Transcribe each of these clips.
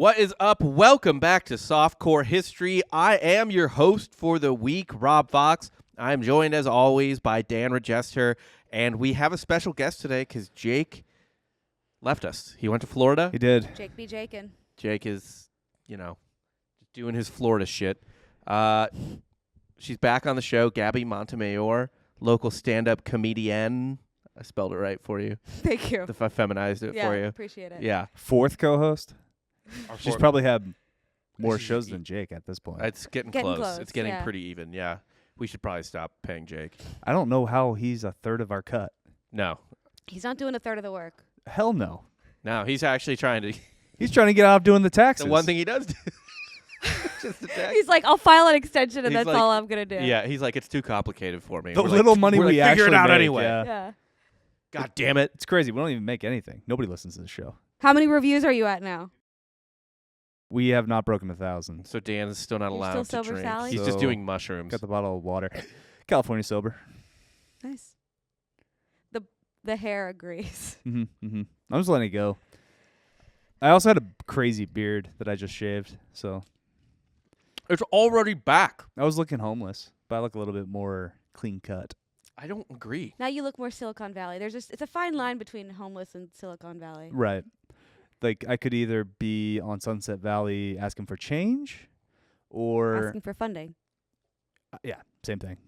What is up? Welcome back to Softcore History. I am your host for the week, Rob Fox. I am joined, as always, by Dan Regester, and we have a special guest today because Jake left us. He went to Florida. He did. Jake be Jakin'. Jake is, doing his Florida shit. She's back on the show, Gabby Montemayor, local stand-up comedian. I spelled it right for you. Thank you. If I feminized it for you. Appreciate it. Yeah. Fourth co-host. She's probably had more She's shows than Jake at this point. It's getting close. It's getting pretty even, yeah. We should probably stop paying Jake. I don't know how he's a third of our cut. No. He's not doing a third of the work. Hell no. No, he's actually trying to. He's trying to get out of doing the taxes. The one thing he does do. Just the tax. He's like, I'll file an extension and He's that's like- all I'm going to do. Yeah, he's like, it's too complicated for me. The We're little like, money we're we like, actually figure it out make, anyway. Yeah. God damn it. It's crazy. We don't even make anything. Nobody listens to the show. How many reviews are you at now? We have not broken 1,000. So Dan is still not You're allowed still to sober, drink. Sally? He's just So, doing mushrooms. Got the bottle of water. California sober. Nice. The hair agrees. I'm just letting it go. I also had a crazy beard that I just shaved, so It's already back. I was looking homeless, but I look a little bit more clean cut. I don't agree. Now you look more Silicon Valley. It's a fine line between homeless and Silicon Valley. Right. Like, I could either be on Sunset Valley asking for change or... Asking for funding. yeah, same thing.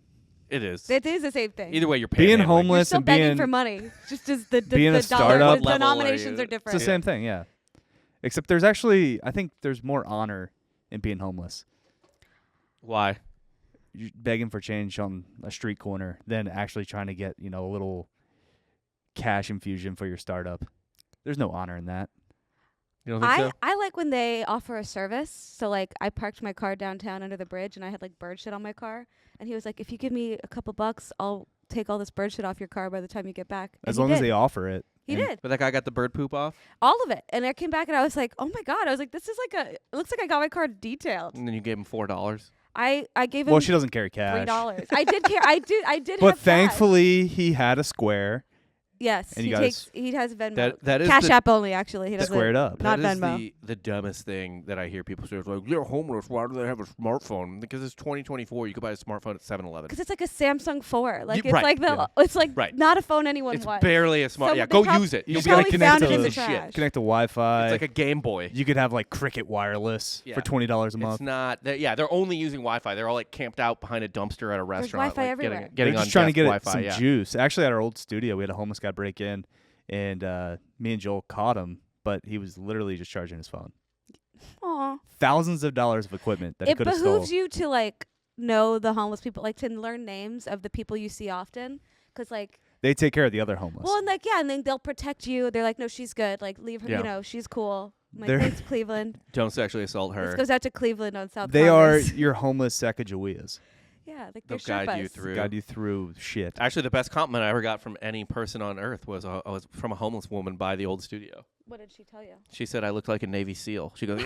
It is. It is the same thing. Either way, you're Being paying You're homeless still and begging being... for money. Just as the being a dollar, startup the level, denominations are are you- different. It's the same thing, yeah. Except there's actually... I think there's more honor in being homeless. Why? You're begging for change on a street corner than actually trying to get, a little cash infusion for your startup. There's no honor in that. You don't think so? I like when they offer a service. So, like, I parked my car downtown under the bridge, and I had, like, bird shit on my car. And he was like, if you give me a couple bucks, I'll take all this bird shit off your car by the time you get back. And As he long as did. they offer it. He And did. But that guy got the bird poop off, All of it. And I came back, and I was like, oh, my God. I was like, this is like it looks like I got my car detailed. and then you gave him $4. I gave him Well, she doesn't carry cash. $3. I did care. I did But have cash. thankfully, he had a square. Yes. and He you guys- has Venmo. That is Cash the, App only, actually. He doesn't. Squared up. Not that is Venmo. the dumbest thing that I hear people say. It's like, they're homeless. Why do they have a smartphone? Because it's 2024. You could buy a smartphone at 7-Eleven. Because it's like a Samsung 4. Like, You- it's right, like yeah. it's like Right. not a phone anyone It's wants. barely a smart. So Yeah, they go prob- use it. You You'll just be gotta like, probably found it connected in to the shit. trash. Connect to Wi-Fi. It's like a Game Boy. You could have like Cricket Wireless Yeah. for $20 a It's month. not. They're only using Wi-Fi. They're all like camped out behind a dumpster at a restaurant. Wi-Fi like, everywhere. Getting They're on just trying to get Wi-Fi. some Yeah. juice. Actually, at our old studio, we had a homeless guy break in, and me and Joel caught him, but he was literally just charging his phone. Aw. Thousands of dollars of equipment that he It could have stole. behooves you to like know the homeless people, like to learn names of the people you see often, because like, They take care of the other homeless. well, and like and then they'll protect you. They're like, no, she's good. Like leave her. Yeah. She's cool. I'm like, They're- thanks, Cleveland. Don't sexually assault This her. goes out to Cleveland on South. They are Congress. your homeless Sacagaweas. Yeah, like They'll they're guide you Sherpas. through. Guide you through shit. Actually, the best compliment I ever got from any person on earth was from a homeless woman by the old studio. What did she tell you? She said I looked like a Navy SEAL. She goes,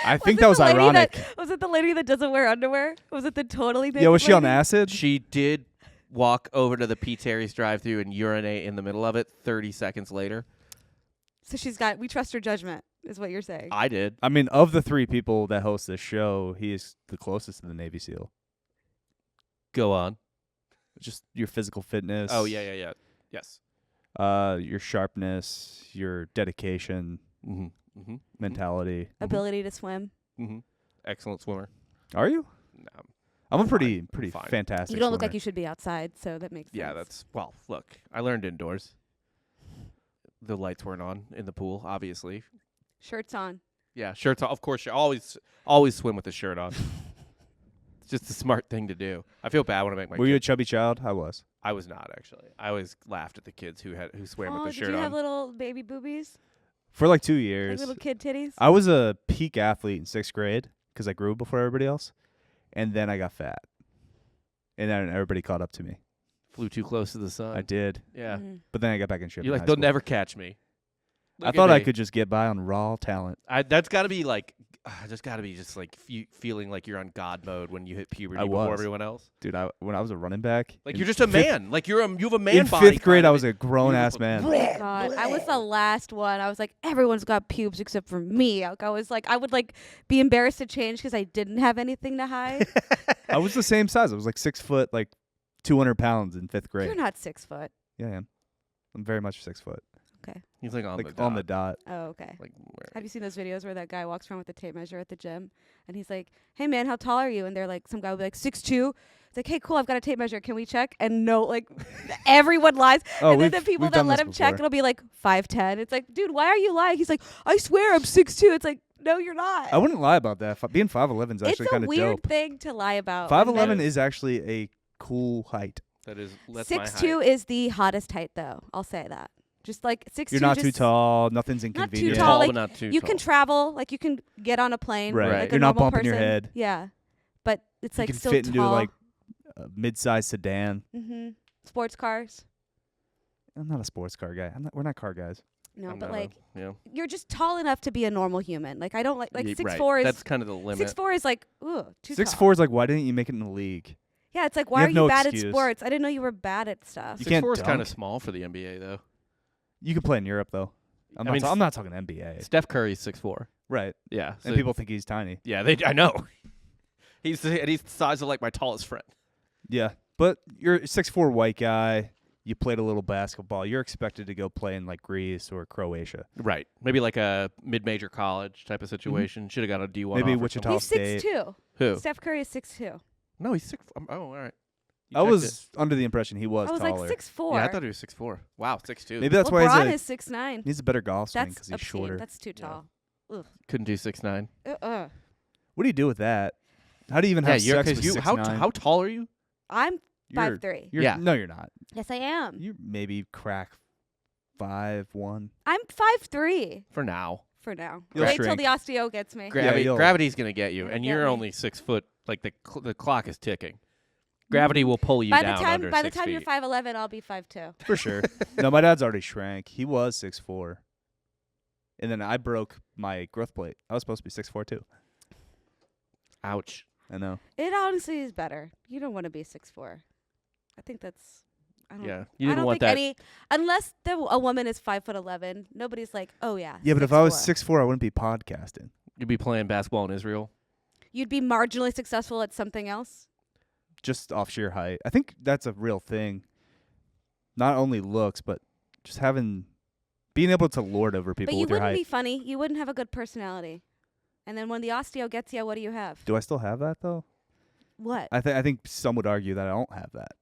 I think it that was the lady ironic. was it the lady that doesn't wear underwear? Was it the totally naked Yeah, was she on lady? acid? she did walk over to the P. Terry's drive-thru and urinate in the middle of it 30 seconds later. So we trust her judgment, is what you're saying. I did. I mean, of the three people that host this show, he is the closest to the Navy SEAL. Go on. Just your physical fitness. Oh, yeah. Yes. Your sharpness, your dedication, Mm-hmm. Mm-hmm. mentality. Ability to swim. Mm-hmm. Excellent swimmer. Are you? No. I'm a I'm pretty fine. I'm fine. fantastic You don't look swimmer. like you should be outside, so that makes sense. Yeah, look, I learned indoors. The lights weren't on in the pool, obviously. Shirts on. Yeah, shirts on. Of course, you always swim with the shirt on. It's just a smart thing to do. I feel bad when I make my Were you a kids. chubby child? I was. I was not, actually. I always laughed at the kids who swam Oh, with the did shirt you on. have little baby boobies? For like 2 Like years. little kid titties? I was a peak athlete in 6th grade because I grew before everybody else. And then I got fat. And then everybody caught up to me. Flew too close to the sun. I did. Yeah. Mhm. But then I got back in shape. You're in like, high they'll school. never catch me. I Look at thought I me. could just get by on raw talent. That's got to be like just got to be just like feeling like you're on God mode when you hit puberty I before was. everyone else. Dude, when I was a running back, Like in you're just a fifth- man. Like you have a man In body. 5th grade, kind I of. was a grown ass man. God, I was the last one. I was like, everyone's got pubes except for me. Like, I was like, I would like be embarrassed to change because I didn't have anything to hide. I was the same size. I was like 6 foot, like 200 pounds in 5th grade. You're not 6 foot. Yeah, I am. I'm very much 6 foot. He's like on Like the dot. on the dot. Oh, okay. Like Have you seen those videos where that guy walks around with a tape measure at the gym and he's like, "Hey man, how tall are you?" And they're like, some guy will be like 6'2". It's like, "Hey, cool, I've got a tape measure. Can we check?" And no, like everyone lies. Oh, and then the we've people that done let this him check, before. it'll be like 5'10". It's like, dude, why are you lying? He's like, "I swear I'm 6'2". It's like, no, you're not. I wouldn't lie about that. Being 5'11" is actually it's a kind of weird dope. thing to lie about. 5'11" is actually a cool height. that's my height. 6'2" is the hottest height, though. I'll say that. Just like 6'2". You're not too just tall. Nothing's too inconvenient. tall, like, but not too You tall. can travel, like you can get on a plane. Right. Like You're a not normal bumping your person. head. Yeah, but it's You like can still fit into tall. like a mid-sized sedan. Sports cars. I'm not a sports car guy. We're not car guys. No, I'm but not like yeah. you're just tall enough to be a normal human. Like I don't like Yeah, 6'4" right. is That's kind of the limit. 6'4" is like too 6'4" tall. is like, why didn't you make it in the league? Yeah, it's like why have are you no bad excuse. at sports? I didn't know you were bad at stuff. You can't 6'4" is kind dunk. of small for the NBA though. You could play in Europe though. I'm not talking NBA. Steph Curry's 6'4". Right. Yeah, And people think he's tiny. Yeah, I know. He's the size of like my tallest friend. Yeah. But you're a 6'4" white guy. You played a little basketball. You're expected to go play in like Greece or Croatia. Right. Maybe like a mid-major college type of situation. Should have got a D1. Maybe offer Wichita somewhere. He's State. 6'2". Who? Steph Curry is 6'2". No, he's 6. Oh, all right. You I checked was under the impression he was I was taller. like 6'4". Yeah, I thought he was 6'4". Wow, 6'2". Maybe that's why LeBron he's is 6'9". he's a better golf swing That's because he's obscene. shorter. That's too Yeah. tall. Ugh. Couldn't do 6'9". What do you do with that? How do you even Yeah, have sex with because 6'9"? how tall are you? I'm You're- 5'3". Yeah. No, you're not. Yes, I am. You maybe crack 5'1". I'm 5'3" For now. for now. You'll Wait till shrink. the osteo gets me. Gravity's gonna get you, It'll and get you're me. only 6 foot. Like the clock is ticking. Gravity will pull you by down the time under by the 6 time feet. you're 5'11", I'll be 5'2". For sure. No, my dad's already shrank. He was 6'4". And then I broke my growth plate. I was supposed to be 6'4" too. Ouch. I know. It honestly is better. You don't want to be 6'4". I think that's. I don't, Yeah, you I didn't don't want think that. any unless a woman is 5'11". Nobody's like, oh yeah. Yeah, but if I was 6'4". 6'4", I wouldn't be podcasting. You'd be playing basketball in Israel. You'd be marginally successful at something else. Just off sheer height. I think that's a real thing. Not only looks, but just being able to lord over people But you with your wouldn't height. be funny. You wouldn't have a good personality. And then when the osteo gets you, what do you have? Do I still have that though? What? I think some would argue that I don't have that.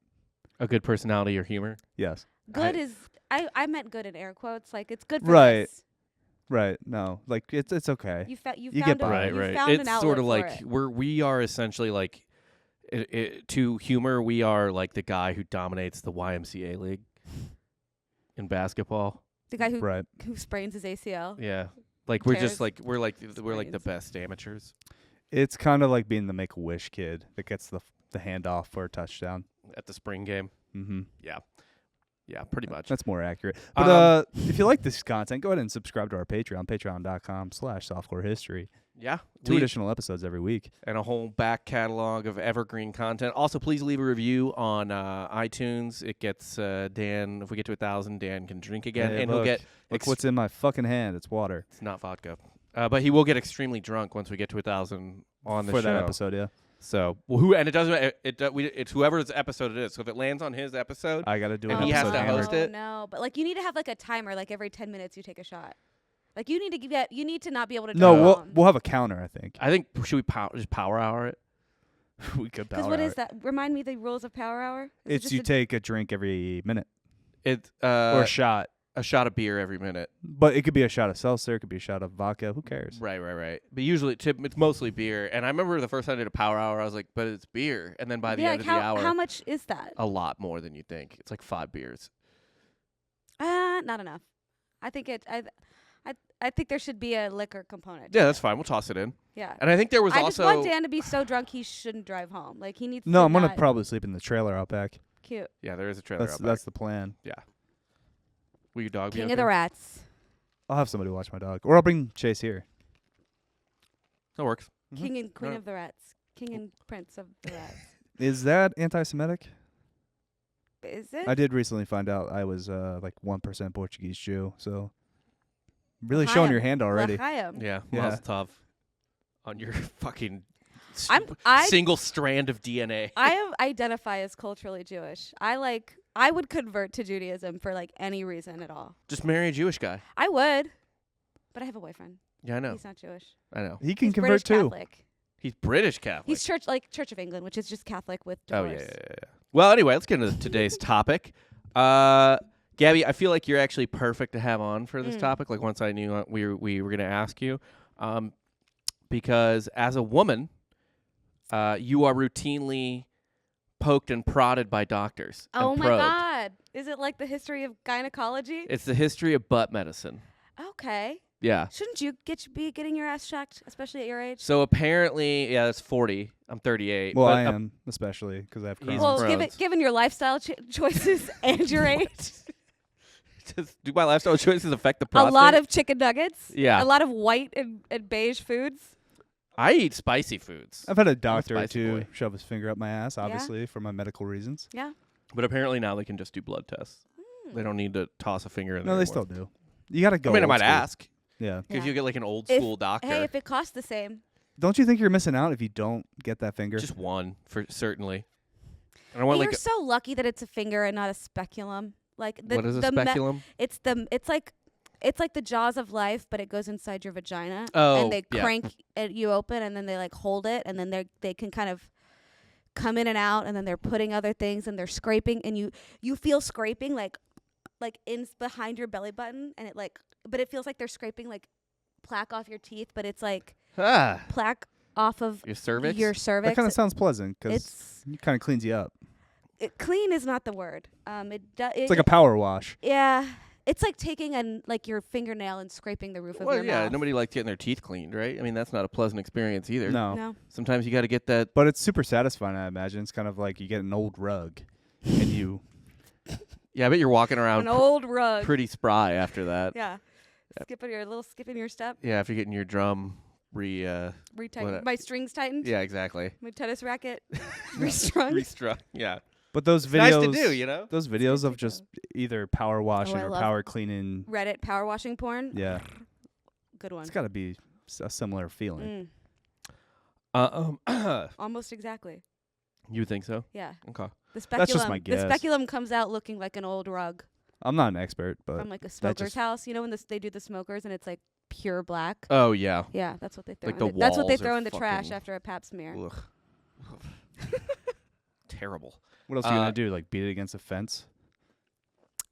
A good personality or humor. Yes. Good is I meant good in air quotes. Like it's good for Right. this. Right. No. Like it's okay. You found You get by. you Right. found It's an outlet sort of for like it. we are essentially like to humor. We are like the guy who dominates the YMCA league in basketball. The guy who Right. who sprains his ACL. Yeah. Like we're just Tears. like we're like the Sprains. best amateurs It's kind of like being the Make-A-Wish kid that gets the handoff for a touchdown. at the spring game. Mm-hmm. Yeah, pretty much. That's more accurate. But if you like this content, go ahead and subscribe to our Patreon, patreon.com/softcorehistory. Yeah. Two additional episodes every week. And a whole back catalog of evergreen content. Also, please leave a review on iTunes. It gets Dan. If we get to 1,000, Dan can drink again, Hey, and he'll get. Look what's in my fucking hand. It's water. It's not vodka, but he will get extremely drunk once we get to 1,000 on the for show. that episode, yeah. So it doesn't. It's whoever's episode it is. So if it lands on his episode, I got to do And an he has episode to hammered. host it. No, but like you need to have like a timer. Like every 10 minutes, you take a shot. Like you need to you need to not be able to. No, drive we'll have a counter, I think. I think should we just power hour it? We could Because power what hour is it. that? Remind me the rules of power hour. Is it It's just you take a drink every minute It's or a shot. a shot of beer every minute. But it could be a shot of seltzer. It could be a shot of vodka. Who cares? Right. But usually it's mostly beer. And I remember the first time I did a power hour, I was like, but it's beer. And then by the yeah, end like of the hour, how much is that? a lot more than you think. It's like 5 beers. Not enough. I think I think there should be a liquor component. Yeah, that's fine. We'll toss it in. Yeah. And I think there was I also just want Dan to be so drunk he shouldn't drive home. Like he needs. No, to I'm going to not- probably sleep in the trailer out back. Cute. yeah, there is a trailer. That's out back. that's the plan. Will your dog be King okay? of the rats. I'll have somebody watch my dog. Or I'll bring Chase here. That works. King and queen Alright. of the rats. King and prince of the rats. Is that anti-Semitic? Is it? I did recently find out I was like 1% Portuguese Jew, so really showing your hand already. L'chaim. Yeah, Yeah. Mazel tov on your fucking I single strand of DNA. identify as culturally Jewish. I would convert to Judaism for like any reason at all. Just marry a Jewish guy. I would, but I have a boyfriend. Yeah, I know. He's not Jewish. I know. He can He's convert British too. Catholic. He's British Catholic. He's Church of England, which is just Catholic with Oh divorce. yeah. Well, anyway, let's get into today's topic. Gabby, I feel like you're actually perfect to have on for this topic. Like once I knew we were going to ask you, because as a woman, you are routinely poked and prodded by doctors. Oh and my probed. God! Is it like the history of gynecology? It's the history of butt medicine. Okay. Yeah. Shouldn't you be getting your ass checked, especially at your age? So apparently, yeah, that's 40. I'm 38. Well, but I am, especially because I have He's Crohn's. Well, Crohn's. given your lifestyle choices and your age, do my lifestyle choices affect the prostate? a lot of chicken nuggets, Yeah. a lot of white and beige foods. I eat spicy foods. I've had a doctor or spicy two boy. shove his finger up my ass, obviously, for my medical reasons. Yeah. But apparently now they can just do blood tests. They don't need to toss a finger in there No, they anymore. still do. You got to go. I mean, I old might school. ask. Yeah. Because Yeah. you get like an old If- school doctor. Hey, if it costs the same, Don't you think you're missing out if you don't get that finger? Just one, for certainly. And I want you're like so lucky that it's a finger and not a speculum. Like the what is a the speculum? it's like the jaws of life, but it goes inside your vagina. Oh, and they yeah. crank you open, and then they like hold it, and then they can kind of come in and out, and then they're putting other things, and they're scraping, and you feel scraping like in behind your belly button, and but it feels like they're scraping like plaque off your teeth, but it's like Ah, plaque off of your cervix? your cervix. that kind of sounds pleasant because it kind of cleans you up. Clean is not the word. It's like a power wash. yeah. It's like taking your fingernail and scraping the roof of Well, your yeah, mouth. nobody likes getting their teeth cleaned, right? I mean, that's not a pleasant experience either. No. No. Sometimes you got to get that. But it's super satisfying, I imagine. It's kind of like you get an old rug and you... Yeah, I bet you're walking around An old rug. pretty spry after that. Yeah. Skipping your step. Yeah, after getting your drum Retighten. What- My strings tightened. yeah, exactly. My tennis racket restrung. Restruck. Yeah. But those It's videos... nice to do, you know? Those videos good of to just either power washing I or love power cleaning... Reddit power washing porn. Yeah. Good one. It's got to be a similar feeling. Almost exactly. You think so? Yeah. Okay. The speculum. That's just my The guess. speculum comes out looking like an old rug I'm not an expert, but from like a smoker's just- house. You know when they do the smokers and it's like pure black. Oh, yeah. Yeah, that's what they throw. Like in the that's what they walls are throw in the trash fucking- after a pap smear. Ugh. Terrible. what else are you going Uh, to do? Like beat it against a fence?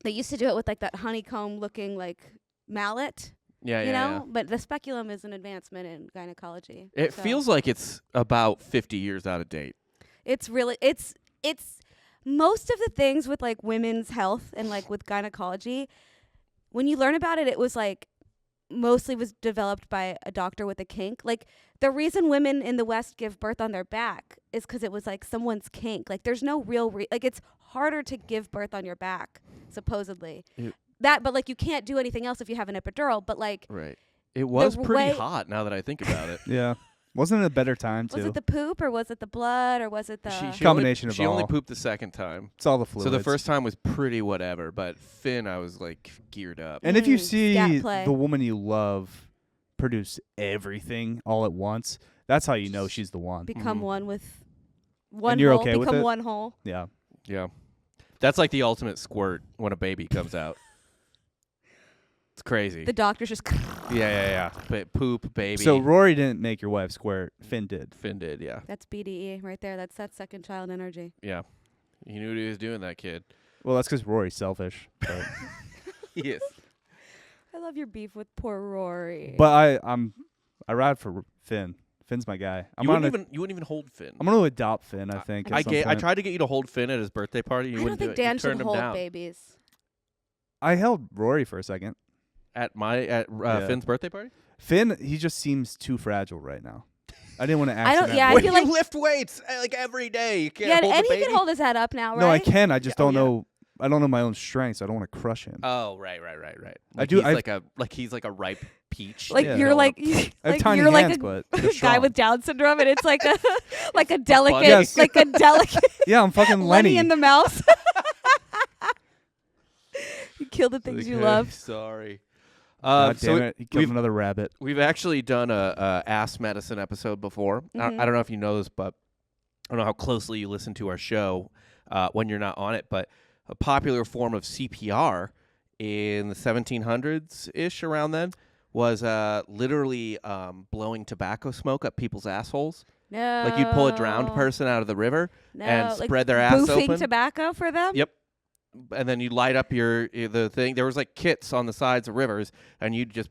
They used to do it with like that honeycomb looking like mallet. Yeah, You yeah, know, but the speculum is an advancement in gynecology. yeah. It So feels like it's about 50 years out of date. it's really it's most of the things with like women's health and like with gynecology. When you learn about it, it was like mostly was developed by a doctor with a kink. Like the reason women in the West give birth on their back is because it was like someone's kink. Like there's no real like it's harder to give birth on your back supposedly. Ew. But like you can't do anything else if you have an epidural. But like Right. It was pretty way- hot now that I think about it. Yeah. Wasn't it a better time, too? was it the poop or was it the blood or was it the Combination of She only all. pooped the second time. It's all the fluids. So the first time was pretty whatever, but Finn, I was like geared up. And if you scat see play. the woman you love produce everything all at once, that's how you know she's the one. become Mhm. one with one you're hole, okay with become it? one hole. Yeah. Yeah. That's like the ultimate squirt when a baby comes out. It's crazy. The doctor's just yeah. But poop, baby. So Rory didn't make your wife squirt. Finn did. Finn did, yeah. that's BDE right there. That's that second child energy. Yeah. He knew what he was doing, that kid. Well, that's because Rory's selfish. But, Yes. I love your beef with poor Rory. but I ride for Finn. Finn's my guy. You wouldn't even hold Finn. I'm going to adopt Finn, I think. I at some point. tried to get you to hold Finn at his birthday party. You I don't wouldn't think do it. Dan You should turned him hold down. babies. I held Rory for a second. At Yeah. Finn's birthday party? Finn, he just seems too fragile right now. I didn't want to I don't- accidentally. yeah, I When feel you like- lift weights like every day, you can't Yeah, hold and the he baby. can hold his head up now, right? No, I can. I just Yeah, oh, don't yeah. know don't know my own strengths. I don't want to crush him. Oh, right. I do- He's like a ripe peach. Like Yeah. you're like I have like tiny you're hands, like a but guy they're strong. with Down syndrome, and it's like a like a delicate Yes. like a delicate Yeah, I'm fucking Lenny Lenny. in the mouse. You kill the things you Okay, love. Sorry. God so damn it! He killed we've- another rabbit. We've actually done a ass medicine episode before. Mhm. I don't know if you know this, but I don't know how closely you listen to our show when you're not on it. But a popular form of CPR in the 1700s ish, around then, was literally blowing tobacco smoke up people's assholes. No. Like you'd pull a drowned person out of the river No. and like spread their ass boofing open. tobacco for them. Yep. And then you light up the thing. There was like kits on the sides of rivers, and you'd just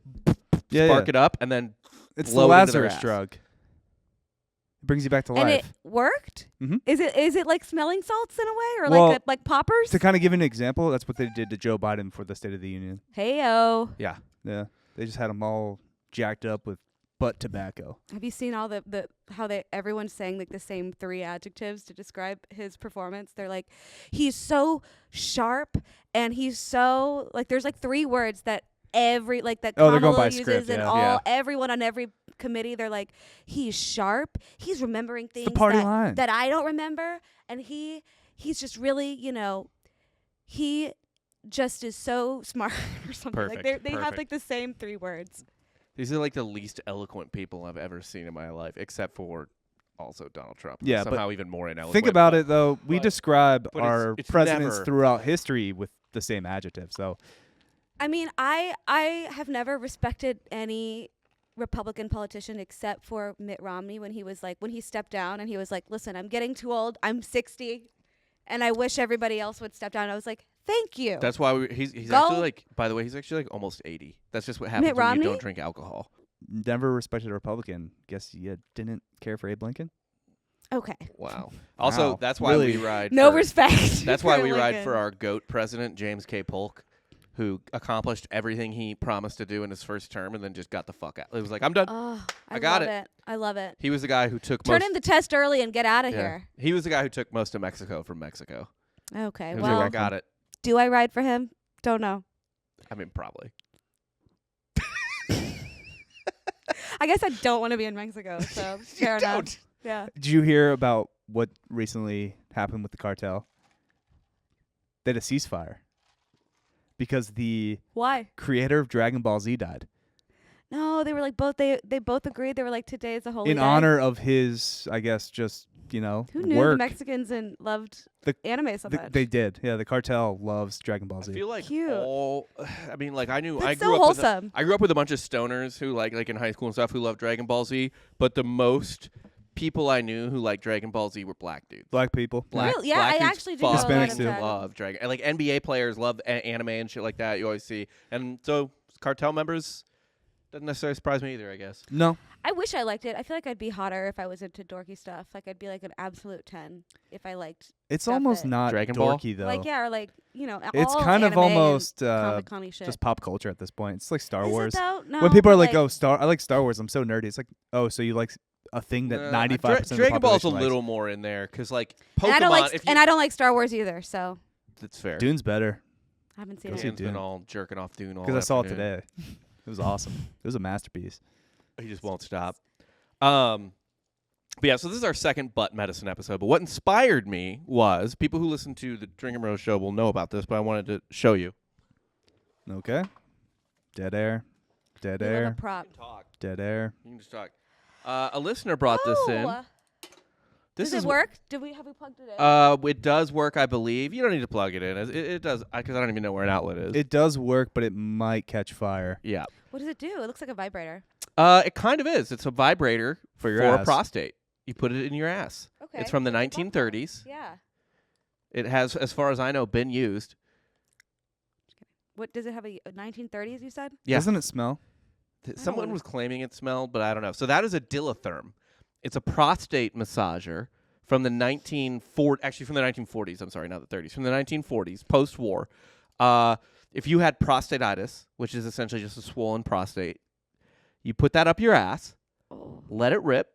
spark it up, and then It's the blow it into their Lazarus ass. drug. It brings you back to And it life. worked. Mhm. Is it like smelling salts in a way, or Well, like poppers? To kind of give an example, that's what they did to Joe Biden for the State of the Union. Heyo. yeah. Yeah, they just had him all jacked up with butt tobacco. Have you seen all the how everyone's saying like the same 3 adjectives to describe his performance? They're like, he's so sharp, and he's so like there's like 3 words that every like that Oh, they're going Kamala by uses, script, and yeah. all Yeah. everyone on every committee, they're like, he's sharp, he's remembering things the party that, line. that I don't remember, and he's just really, he just is so smart or something. Perfect, Like they have perfect. like the same 3 words. These are like the least eloquent people I've ever seen in my life, except for also Donald Trump. Yeah, but somehow even more ineloquent. Think about but it though. We but- describe but it's- our it's presidents never- throughout history with the same adjective. So I mean, I have never respected any Republican politician except for Mitt Romney when he stepped down and he was like, listen, I'm getting too old. I'm 60 and I wish everybody else would step down. I was like, thank you. That's why he's Go. actually like. By the way, he's actually like almost 80. That's just what happens Mitt when Romney? you don't drink alcohol. never respected a Republican. Guess you didn't care for Abe Lincoln. Okay. Wow. Also, Wow. that's why Really? we ride. No for, respect. That's why for we ride Lincoln. for our GOAT president, James K. Polk, who accomplished everything he promised to do in his first term and then just got the fuck out. It was like, I'm done. Oh, I got love it. I love it. He was the guy who took Turn most. in the test early and get out of yeah. here. He was the guy who took most of Mexico from Mexico. Okay. He was Well, like, I got it. do I ride for him? Don't know. I mean, probably. I guess I don't want to be in Mexico, so fair enough. Don't. Yeah. Did you hear about what recently happened with the cartel? They had a ceasefire because the Why? creator of Dragon Ball Z died. No, they were like both. They both agreed. They were like, today is a holy In day. honor of his, I guess, just, Who knew work. the Mexicans and loved The- anime so much? They did. Yeah, the cartel loves Dragon Ball I Z. feel like Cute. all. I mean, like I That's grew so up wholesome. I grew up with a bunch of stoners who like in high school and stuff who loved Dragon Ball Z, but the most people I knew who liked Dragon Ball Z were black dudes. Black people. Black, Really? Yeah, black I dudes actually do know a lot Hispanics of too. Dragon Ball. love Dragon. And like NBA players love anime and shit like that. You always see, and so cartel members doesn't necessarily surprise me either. I guess. No. I wish I liked it. I feel like I'd be hotter if I was into dorky stuff. Like I'd be like an absolute 10 if I liked. It's Stuff almost that- not Dragon Ball? dorky, though. Like yeah, or like It's all kind of anime and almost comic-con-y shit. just pop culture at this point. It's like Star Is Wars. It though? No, When people are but, like, "Oh, I like Star Wars. I'm so nerdy." It's like, "Oh, so you like a thing that 95% of the Dragon Ball's a population likes." little more in there because like Pokemon. and I don't like if you, and I don't like Star Wars either. So that's fair. Dune's better I haven't seen Go it. see Dan's been Dune. all jerking off Dune all because I saw it afternoon. today. It was awesome. It was a masterpiece. He just won't stop. But yeah, so this is our second butt medicine episode. But what inspired me was people who listen to the Drink and Rose show will know about this, but I wanted to show you. Okay. Dead air. Dead You love a air. prop. Talk. Dead air. You can just talk. A listener brought this in. This Does is it work? Have we plugged it in? It does work, I believe. You don't need to plug it in. It does because I don't even know where an outlet is. It does work, but it might catch fire Yeah. What does it do? It looks like a vibrator. It kind of is. It's a vibrator for your for a ass. prostate. You put it in your ass. Okay. It's from the I love that. 1930s. Yeah. It has, as far as I know, been used. What does it have? A 1930s? You said? Yeah. Doesn't it smell? Someone know. was claiming it smelled, but I don't know. So that is a dilitherm. It's a prostate massager from the 1940s. I'm sorry, not the 30s. From the 1940s, post-war. If you had prostatitis, which is essentially just a swollen prostate, you put that up your ass, Oh. let it rip.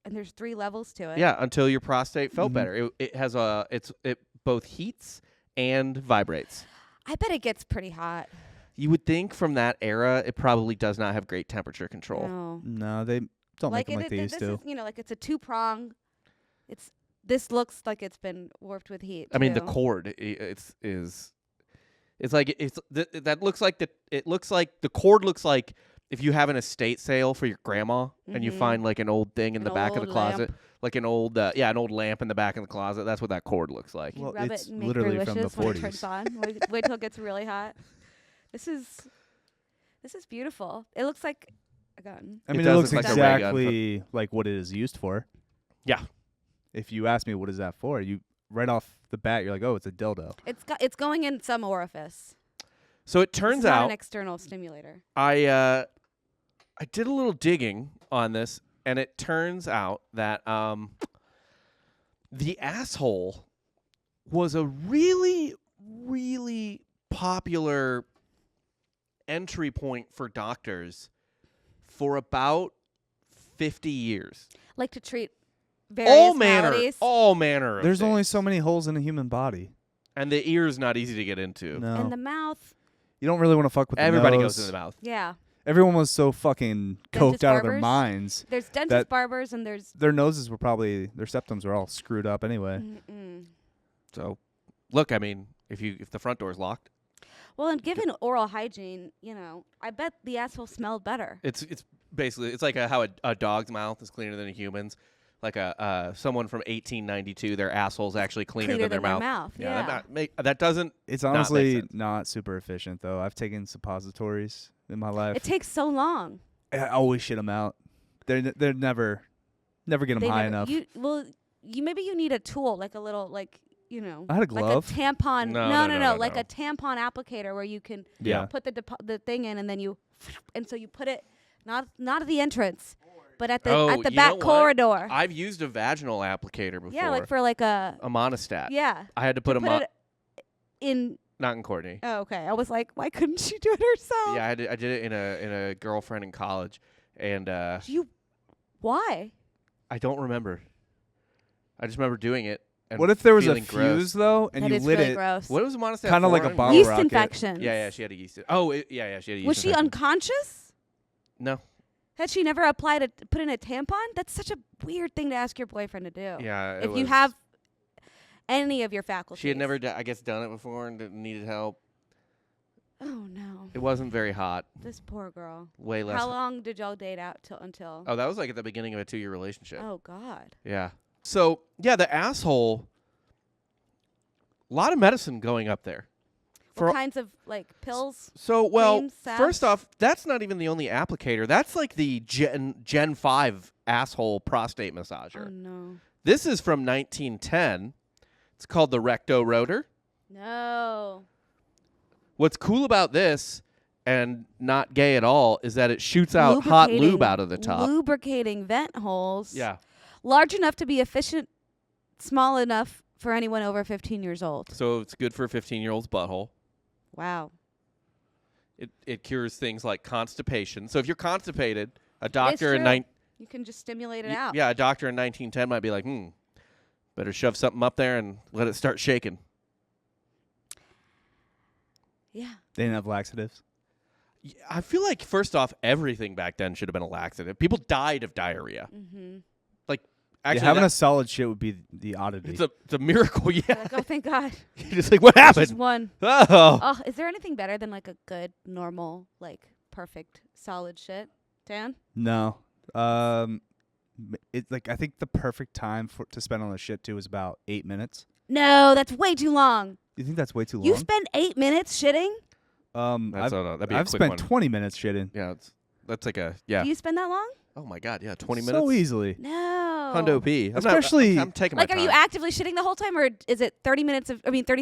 And there's 3 levels to it. Yeah, until your prostate felt Mhm. better. It both heats and vibrates. I bet it gets pretty hot. You would think from that era, it probably does not have great temperature control. No. No, they don't make them like they used this to. is, like it's a 2-prong. This looks like it's been warped with heat. I mean, the too. cord that looks like it looks like the cord looks like if you have an estate sale for your grandma and you find like an old thing in the back of the closet, lamp. like an old lamp in the back of the closet. That's what that cord looks like. You Well, rub it's it and make literally three from the wishes when it 40s. turns on. Wait till it gets really hot. This is beautiful. It looks like a gun. I It mean, it does looks look like a ray gun exactly like what it is used for. Yeah. If you ask me what is that for, you right off the bat, you're like, oh, it's a dildo. It's going in some orifice. So it turns It's not out an external stimulator. I did a little digging on this, and it turns out that the asshole was a really, really popular entry point for doctors for about 50 years. Like to treat various maladies. All manner of There's only things. so many holes in a human body. And the ear's not easy to get into. No. And the mouth. You don't really want to fuck with Everybody the goes nose. in the mouth. Yeah. Everyone was so fucking coked out of their barbers? minds. There's dentist That- barbers and there's. Their noses were probably, their septums were all screwed up anyway. Mm-mm. So, look, I mean, if the front door's locked, Well, and given oral hygiene, I bet the asshole smelled better. it's basically it's like how a dog's mouth is cleaner than a human's. Like someone from 1892, their asshole's actually cleaner than their mouth. Yeah. That doesn't. It's Not make honestly sense. not super efficient, though. I've taken suppositories in my life. It takes so long. I always shit them out. They're never get them They high never- enough. Maybe you need a tool, like a little, I had a glove. like a tampon. No, like no. a tampon applicator where you can Yeah. put the thing in, and then so you put it not at the entrance, but at the Oh, at the you know back what? corridor. I've used a vaginal applicator before. Yeah, like for like a a monostat. yeah. I had to put it in. not in Courtney. Oh, okay. I was like, why couldn't she do it herself? Yeah, I did it in a girlfriend in college, and Why? I don't remember. I just remember doing it. And What if there was a feeling gross. fuse though, and That you is lit really it? gross. What was a monostat? Kinda for? like a I don't bottle know. Yeast rocket. infections. Yeah, she had a yeast. Oh, she had a yeast. Was she infection. unconscious? No. Had she never put in a tampon? That's such a weird thing to ask your boyfriend to do. Yeah. If you have any of your faculties. She had never, I guess, done it before and needed help. Oh no. It wasn't very hot. This poor girl. Way less. How long did y'all date out until? Oh, that was like at the beginning of a 2-year relationship. Oh God. Yeah. So yeah, the asshole. A lot of medicine going up there. What kinds of pills? So well, creams, first salves? off, that's not even the only applicator. That's like the Gen 5 asshole prostate massager. Oh no. This is from 1910. It's called the recto rotor. No. What's cool about this, and not gay at all, is that it shoots out hot lube out of the top. Lubricating vent holes. Yeah. Large enough to be efficient, small enough for anyone over 15 years old. So it's good for a 15-year-old's butthole. Wow. It cures things like constipation. So if you're constipated, a It's doctor in true. You can just stimulate it out. yeah, a doctor in 1910 might be like, better shove something up there and let it start shaking. Yeah. They didn't have laxatives. I feel like first off, everything back then should have been a laxative. People died of diarrhea. Mm-hmm. Actually, Having a solid shit would be the oddity. it's a miracle. Yeah, Like, oh, thank God. you're just like, what Just happened? one. Oh, Oh, is there anything better than like a good, normal, perfect, solid shit, Dan? No. It's like I think the perfect time to spend on the shit too is about 8 minutes. No, that's way too long. You think that's way too long? You spend 8 minutes shitting? that'd be a I've quick spent one. 20 minutes shitting. Yeah, that's like a yeah. Do you spend that long? Oh my God, yeah, 20 minutes. So easily. No. Hundo P. Especially- I'm taking Like, my are time. you actively shitting the whole time, or is it 30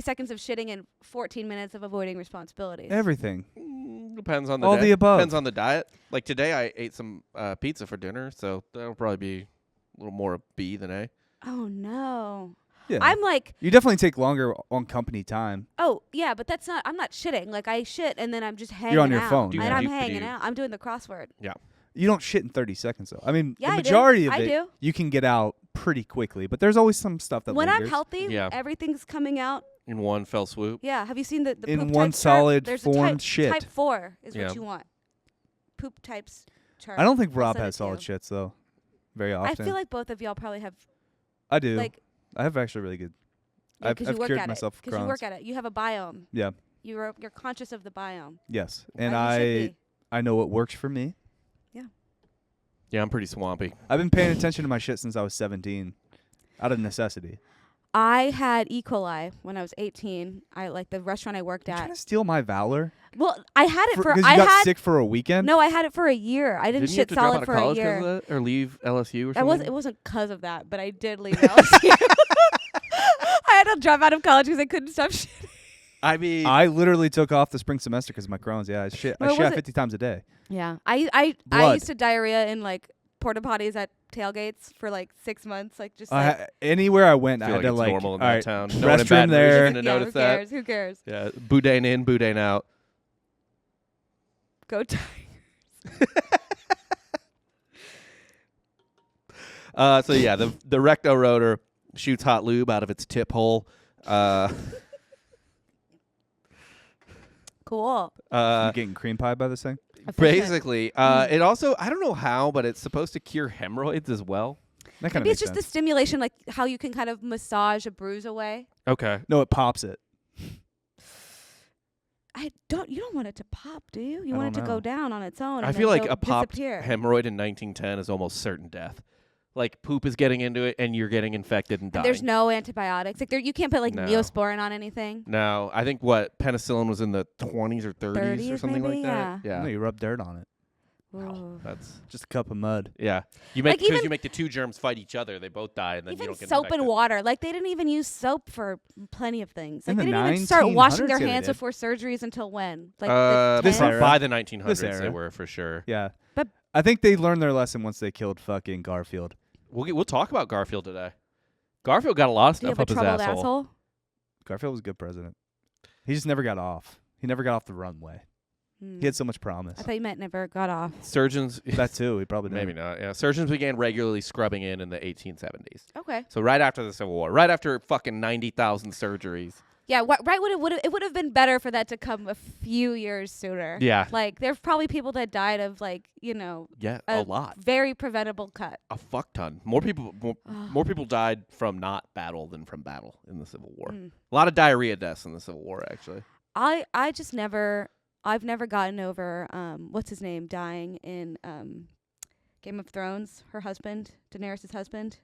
seconds of shitting and 14 minutes of avoiding responsibilities? Everything. Depends on the All day. the above. Depends on the diet. Like today, I ate some pizza for dinner, so that'll probably be a little more B than A. Oh no. Yeah. I'm like, You definitely take longer on company time. oh yeah, but I'm not shitting. Like, I shit and then I'm just hanging on your out. phone. Do you- And do I'm you- do hanging you- out. I'm doing the crossword. You don't shit in 30 seconds though. I mean, Yeah, the I do. majority of I it do. you can get out pretty quickly, but there's always some stuff that When lingers. I'm healthy, Yeah. everything's coming out In one fell swoop. Yeah. Have you seen the In poop one types chart? solid There's formed a shit. Type 4 is Yeah. what you want. Poop types chart. I don't think I'll Rob send has it to you. solid shits though. Very I often. feel like both of y'all probably have I do. like I have actually really good. I've because you work cured at myself it. of Because you work Crohn's. at it. You have a biome. Yeah. You're conscious of the biome. Yes. And As you should be. I know what works for me. Yeah, I'm pretty swampy. I've been paying attention to my shit since I was 17, out of necessity. I had E. coli when I was 18. I like the restaurant I worked You at. trying to steal my valor? Well, I had it for. Because I you got had sick for a weekend? no. I had it for a year. I didn't you have shit to drop solid out for of a college 'cause year. of that? Or leave LSU or It something? wasn't because of that, but I did leave LSU. I had to drop out of college because I couldn't stop shitting. I mean, I literally took off the spring semester because of my Crohn's. Yeah, I shit. No, I it shit wasn't- 50 times a day. Yeah, I Blood. used to diarrhea in like porta potties at tailgates for like 6 months, like just I like anywhere I went, I I feel had like to it's like, normal in all that right, town. No one in restroom Baton Rouge is there. gonna yeah, notice who that. cares? Who cares? Yeah, boudin in, boudin out. Go Tigers. So yeah, the recto rotor shoots hot lube out of its tip hole. Cool. You getting cream pie by this thing? Efficient. Basically, it also, I don't know how, but it's supposed to cure hemorrhoids as well. That kind of Maybe makes it's just sense. the stimulation, like how you can kind of massage a bruise away. Okay. No, it pops it. You don't want it to pop, do you? You I want it don't to go know. down on its own. I and feel then like go a popped disappear. hemorrhoid in 1910 is almost certain death. Like poop is getting into it, and you're getting infected and dying. And there's no antibiotics. Like you can't put like No. Neosporin on anything. No, I think penicillin was in the 20s or 30s, or 30s something maybe, like that. No, you rub dirt on it. Ooh. That's Just a cup of mud. yeah. You make Like because even- you make the two germs fight each other. They both die, and then you Even don't get soap infected. and water. Like they didn't even use soap for plenty of things. In Like they the didn't even start washing their 1900s, yeah, they hands did. before surgeries until when? Like this the era. 10s? By the 1900s, This they era. were for sure. Yeah. But- I think they learned their lesson once they killed fucking Garfield. We'll talk about Garfield today. Garfield got a lot of Do you stuff have a up his troubled asshole. asshole? Garfield was a good president. He just never got off. He never got off the runway. Hmm. He had so much promise. I thought you meant never got off. Surgeons, That too. He probably didn't. maybe not. Yeah, surgeons began regularly scrubbing in the 1870s. Okay. So right after the Civil War, right after fucking 90,000 surgeries. Yeah. Right. It would have been better for that to come a few years sooner. Yeah, Like there's probably people that died of like yeah, a lot, very preventable cut. a fuck ton. More people died from not battle than from battle in the Civil War. Mm. A lot of diarrhea deaths in the Civil War, actually. I just never. I've never gotten over what's his name dying in Game of Thrones. Her husband, Daenerys' husband,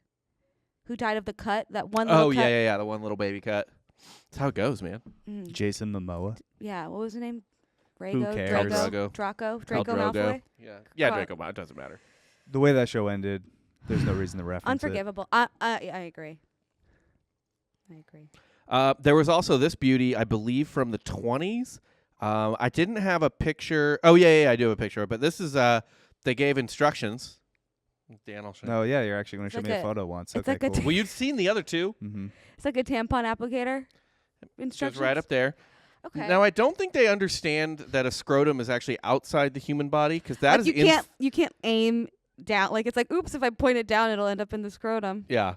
who died of the cut. That one. Little cut. Yeah, the one little baby cut. That's how it goes, man. Mm. Jason Momoa. Yeah. What was his name? Who Drago. cares? Draco. Khal Draco Drogo. Malfoy. Yeah, Fuck. Draco. It doesn't matter. The way that show ended, there's no reason to reference Unforgivable. I agree. I agree. There was also this beauty, I believe, from the 20s. I didn't have a picture. Oh, yeah, I do have a picture. But this is, they gave instructions. Dan, I'll show it. you. No, yeah, you're actually going to It's show me like a photo once. it's Okay, like a cool. Well, you'd seen the other two. Mm-hmm. It's like a tampon applicator. Just Instructions. right up there. Okay. Now, I don't think they understand that a scrotum is actually outside the human body, because that Like is you can't aim down. Like it's like, oops, if I point it down, it'll end up in the scrotum. Yeah.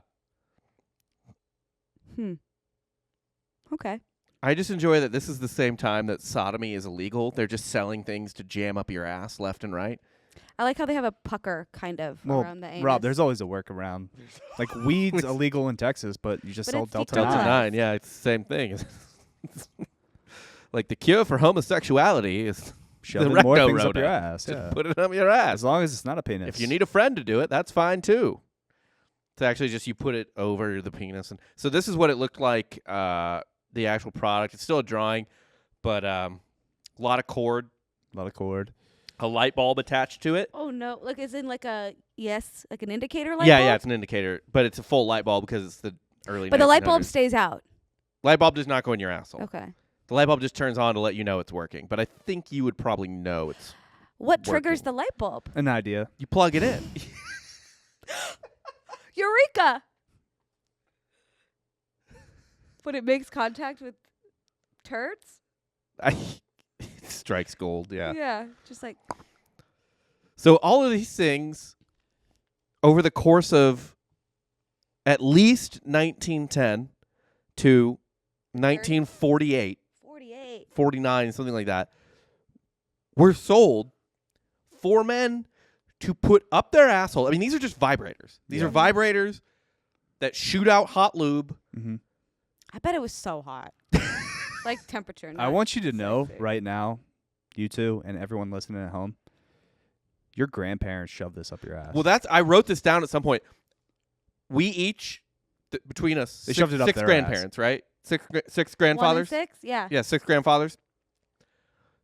Okay. I just enjoy that this is the same time that sodomy is illegal. They're just selling things to jam up your ass left and right. I like how they have a pucker kind of Well, around the anus. Rob, there's always a workaround. Like weed's illegal in Texas, but you just But sell it's Delta Delta 9. 9, yeah, it's the same thing. Like the cure for homosexuality is Shoving The more recto things up your rotor. ass. just Yeah. put it up your ass. As long as it's not a penis. If you need a friend to do it, that's fine too. It's actually just you put it over the penis. And so this is what it looked like, the actual product. It's still a drawing, but a lot of cord, a lot of cord. a light bulb attached to it. Oh no! Like is in like a like an indicator light Yeah, bulb? yeah, it's an indicator, but it's a full light bulb because it's the early. But the light bulb 1900s. stays out. Light bulb does not go in your asshole. Okay. The light bulb just turns on to let you know it's working. But I think you would probably know it's. What triggers Working. the light bulb? An idea. You plug it in. Eureka! When it makes contact with turds? It strikes gold. Yeah. Yeah. Just like So all of these things, over the course of at least 1910 to 1948, 48. 49, something like that, were sold for men to put up their asshole. I mean, these are just vibrators. These are vibrators that shoot out hot lube. Mm-hmm. I bet it was so hot. Like temperature. I want you to know sexy. right now, you two and everyone listening at home, your grandparents shoved this up your ass. Well, I wrote this down at some point. We each, between us, They shoved it up six their grandparents, right? Six grandfathers? 1 and 6? Yeah. Yeah, 6 grandfathers.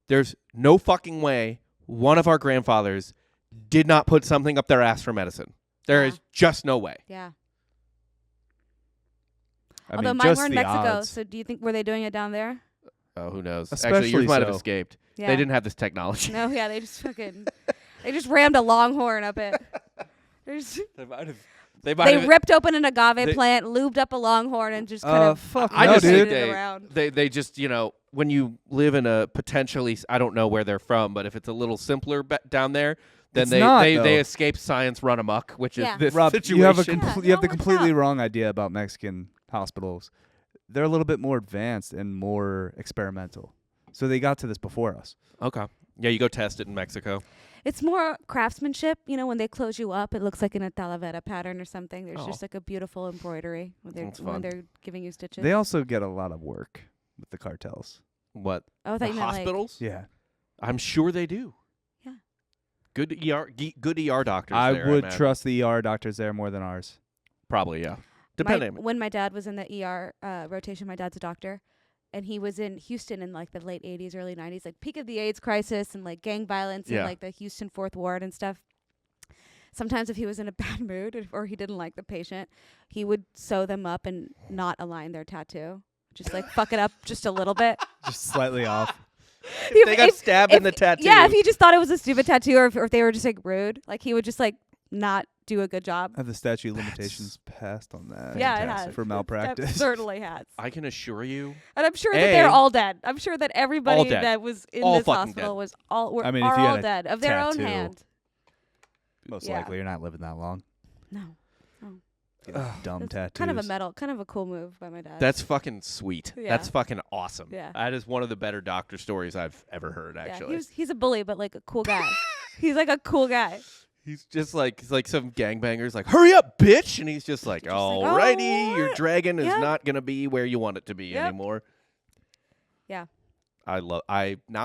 There's no fucking way one of our grandfathers did not put something up their ass for medicine. There is just no way. Yeah. I Although mean, mine just were in the Mexico, odds. so do you think were they doing it down there? Oh, who knows? Actually, Especially yours might have so. escaped. Yeah. They didn't have this technology. No, yeah, they just rammed a longhorn up it. They They ripped open an agave plant, lubed up a longhorn, and just kind of fuck I no, just dude. think it around. they just, when you live in a potentially, I don't know where they're from, but if it's a little simpler down there, then It's they not, they though. escape science run amok, which is Yeah. this Rob, situation. you have Yeah, you have the it works completely out. wrong idea about Mexican hospitals. They're a little bit more advanced and more experimental. So they got to this before us. Okay. Yeah, you go test it in Mexico. It's more craftsmanship. When they close you up, it looks like in a Talavera pattern or something. There's just like a beautiful embroidery That's when fun. they're giving you stitches. They also get a lot of work with the cartels. What? Oh, I The thought you meant, like- hospitals? Yeah. I'm sure they do. Yeah. Good ER doctors I there, would imagine. trust the ER doctors there more than ours. Probably, yeah. Depending. When my dad was in the ER rotation, my dad's a doctor, and he was in Houston in like the late 80s, early 90s, like peak of the AIDS crisis and like gang violence Yeah. and like the Houston 4th Ward and stuff. Sometimes if he was in a bad mood or he didn't like the patient, he would sew them up and not align their tattoo. Just like fuck it up just a little bit. Just slightly off. They got stabbed in the tattoo. Yeah, if he just thought it was a stupid tattoo or if they were just like rude, like he would just like not do a good job. Have the statute of limitations passed on that? Yeah, it fantastic. has. For malpractice. It certainly has. I can assure you. And I'm sure that they're A, all dead. I'm sure that everybody all dead. that was in All this fucking hospital dead. was all were I mean, if are you had all a dead of their own tattoo. hand. Most Yeah. likely you're not living that long. No. Get a dumb It's tattoos. kind of a cool move by my dad. That's fucking sweet. Yeah. That's fucking awesome. Yeah. That is one of the better doctor stories I've ever heard, actually. he's a bully, but like a cool guy. He's like a cool guy. He's just like some gangbangers like, hurry up, bitch, and he's just like, Just like, alrighty, "Oh, your dragon is yep. not gonna be where you want it to be Yep. anymore. Yeah. Now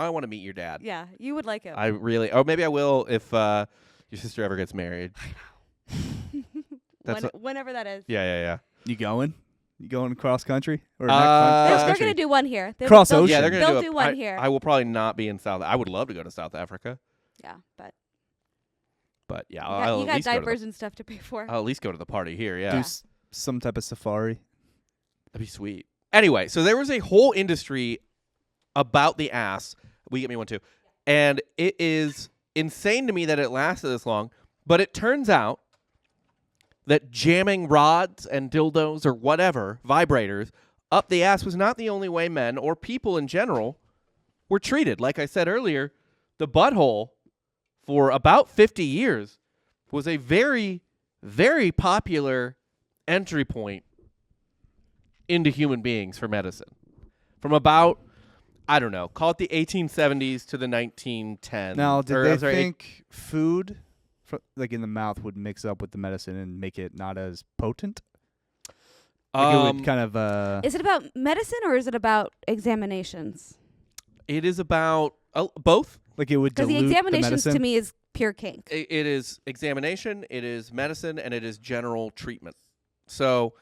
I want to meet your dad. Yeah, you would like him. I really, or maybe I will if your sister ever gets married. That's Whenever that is. yeah. You going? You going cross country? Or They're going to do one here. Cross they'll- ocean. Yeah, they're gonna They'll do do one I, here. I will probably not be in South. I would love to go to South Africa, Yeah, but but yeah, you I'll got at least go to diapers and stuff to pay for. I'll at least go to the party here. Yeah, Do some type of safari. that'd be sweet. Anyway, so there was a whole industry about the ass. We get me one too, and it is insane to me that it lasted this long. But it turns out that jamming rods and dildos or whatever, vibrators, up the ass was not the only way men or people in general were treated. Like I said earlier, the butthole for about 50 years was a very, very popular entry point into human beings for medicine. From about, I don't know, call it the 1870s to the 1910s. Now, did or, they I'm sorry, think food, like in the mouth, would mix up with the medicine and make it not as potent? Like it would kind of. Is it about medicine or is it about examinations? it is about both. Like it would Because dilute the examinations medicine? to me is pure kink. It is examination, it is medicine, and it is general treatment. So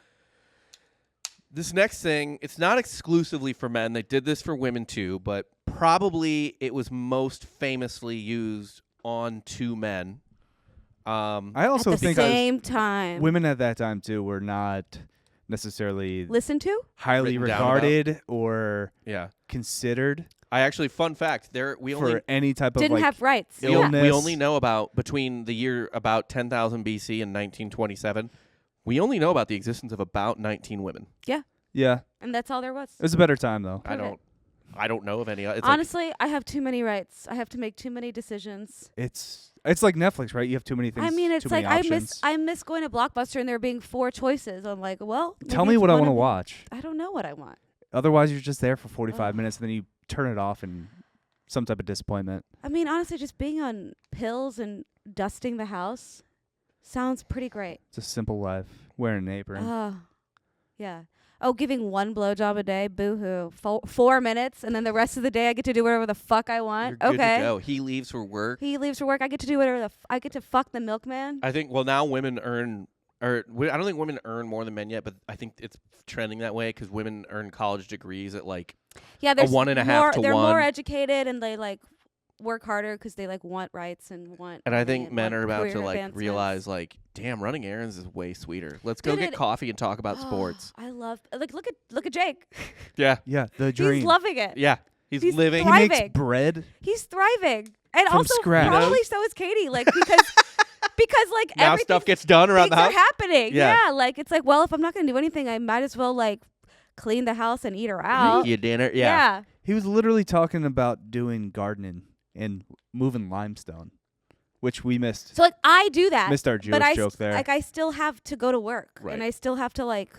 this next thing, it's not exclusively for men. They did this for women too, but probably it was most famously used on two men. I also At the think same time. women at that time too were not necessarily Listen to? highly Written down about. regarded or Yeah. considered I actually, fun fact, we for only any type of Didn't like have rights. we, Yeah. illness. we only know about between the year about 10,000 BC and 1927. We only know about the existence of about 19 women. Yeah, And that's all there was. it was a better time though. Okay. I don't know of any. It's Honestly, I have too many rights. I have to make too many decisions. It's like Netflix, right? You have too many things. I mean, it's too like many options. I miss going to Blockbuster and there being 4 choices. I'm like, well, Tell maybe me it's what I one want to of them. watch. I don't know what I want. Otherwise, you're just there for 45 minutes, and then you turn it off in some type of disappointment. I mean, honestly, just being on pills and dusting the house sounds pretty great. It's a simple life. Wearing an apron. Oh, yeah. Oh, giving one blowjob a day, boo-hoo. 4 minutes, and then the rest of the day I get to do whatever the fuck I want. You're good Okay. to go. He leaves for work. He leaves for work. I get to do whatever I get to fuck the milkman. I think, well, now women earn, I don't think women earn more than men yet, but I think it's trending that way because women earn college degrees at like Yeah, there's 1.5 to they're 1. more educated and they like work harder because they like want rights and want. And I money think and men want are about career to like advancements. realize like, damn, running errands is way sweeter. Let's go Dude, get coffee and talk about sports. I love look at Jake. Yeah. Yeah, the dream. He's loving it. Yeah. He's He's living. He thriving. makes bread. He's thriving, and From also scratch. probably so is Katie. Like because like Now everything stuff gets done around the things house. are happening. Yeah. Yeah, like it's like, well, if I'm not gonna do anything, I might as well like clean the house and eat her out. You dinner. Yeah. He was literally talking about doing gardening and moving limestone, which we missed. So like I do that. Missed our but joke there. Like I still have to go to work, Right. and I still have to like,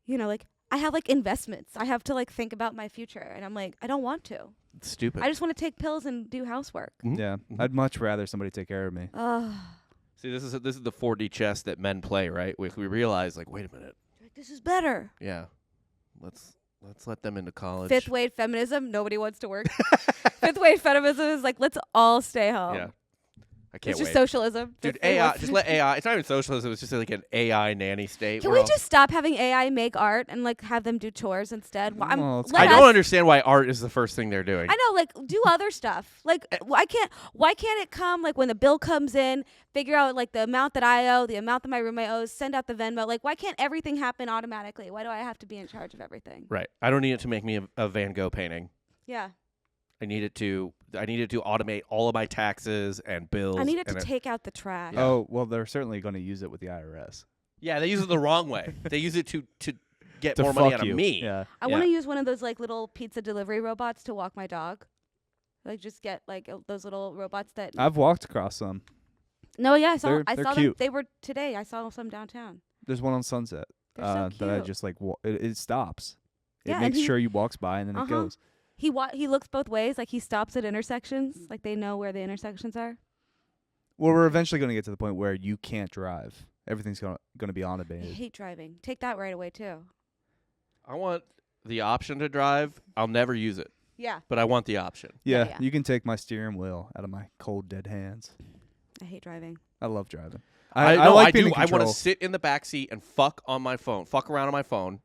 like I have like investments. I have to like think about my future, and I'm like, I don't want to. It's stupid. I just want to take pills and do housework. Yeah, I'd much rather somebody take care of me. Ugh. See, this is the 4D chess that men play, right? We realize, like, wait a minute. Like, this is better. Yeah. Let's let them into college. Fifth wave feminism. Nobody wants to work. Fifth wave feminism is like, let's all stay home. Yeah. I can't It's wait. just socialism. Dude, Fifth wave AI, feminism. just let AI. It's not even socialism. It's just like an AI nanny state. Can We're we all- just stop having AI make art and like have them do chores instead? Well, it's let I us- don't understand why art is the first thing they're doing. I know, like do other stuff. Like why can't it come like when the bill comes in, figure out like the amount that I owe, the amount that my roommate owes, send out the Venmo. Like why can't everything happen automatically? Why do I have to be in charge of everything? Right. I don't need it to make me a Van Gogh painting. Yeah. I need it to automate all of my taxes and bills. I need it and to take out the trash. Yeah. Oh, well, they're certainly going to use it with the IRS. Yeah, they use it the wrong way. They use it to get To more money fuck out you. of me. Yeah. I want to use one of those like little pizza delivery robots to walk my dog. Like just get like those little robots that. I've walked across some. No, yeah, I saw They're them. cute. They were today. I saw some downtown. There's one on Sunset They're so that I cute. just like. It stops. Yeah, It and makes he- sure you walks by and then it Uh-huh. goes. He looks both ways. Like he stops at intersections. Like they know where the intersections are. Well, we're eventually going to get to the point where you can't drive. Everything's going to be I automated. hate driving. Take that right away too. I want the option to drive. I'll never use it, Yeah, but I want the option. Yeah, yeah. you can take my steering wheel out of my cold, dead hands. I hate driving. I love driving. I like being do. in I want control. to sit in the back seat and fuck around on my phone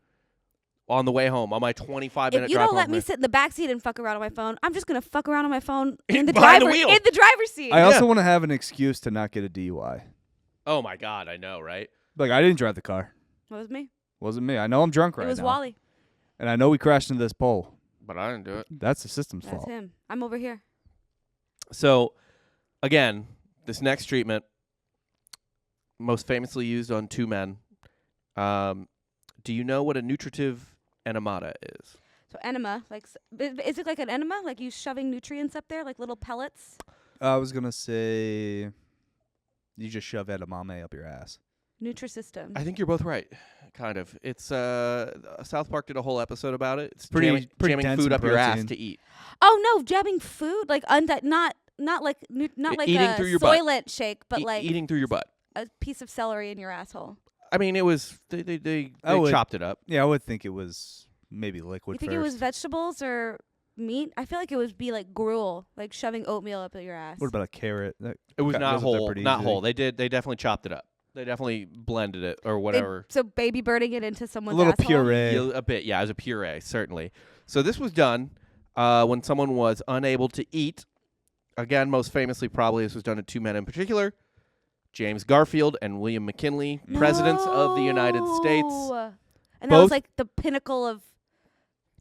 on the way home on my 25-minute If you drive don't let home. me sit in the back seat and fuck around on my phone, I'm just gonna fuck around on my phone in the Behind the driver wheel. in the driver's seat. I also want to have an excuse to not get a DUI. Oh my God, I know, right? Like, I didn't drive the car. What was me? Wasn't me. I know I'm drunk right It was now. Wally. And I know we crashed into this pole. But I didn't do it. That's the system's That's fault. him. I'm over here. So, again, this next treatment, most famously used on 2 men. Do you know what a nutritive enemata is? So enema, like, is it like an enema? Like you shoving nutrients up there, like little pellets? I was going to say you just shove edamame up your ass. Nutrisystem. I think you're both right. Kind of. It's South Park did a whole episode about it. It's Pretty jamming dense food in up your ass protein. to eat. Oh no, jabbing food like not like Eating a through your butt. Soylent shake, but like Eating through your butt. a piece of celery in your asshole. I mean, it was they I would- chopped it up. Yeah, I would think it was maybe liquid You think first. it was vegetables or meat? I feel like it would be like gruel, like shoving oatmeal up your ass. What about a carrot? It was Got- not goes up there whole. pretty Not easy. whole. They definitely chopped it up. They definitely blended it or They- whatever. so baby birding it into A someone's little asshole? puree. Yeah, a bit, yeah, as a puree, certainly. So this was done when someone was unable to eat. Again, most famously, probably this was done to 2 men in particular, James Garfield and William McKinley, presidents of the United States. No. And that Both- was like the pinnacle of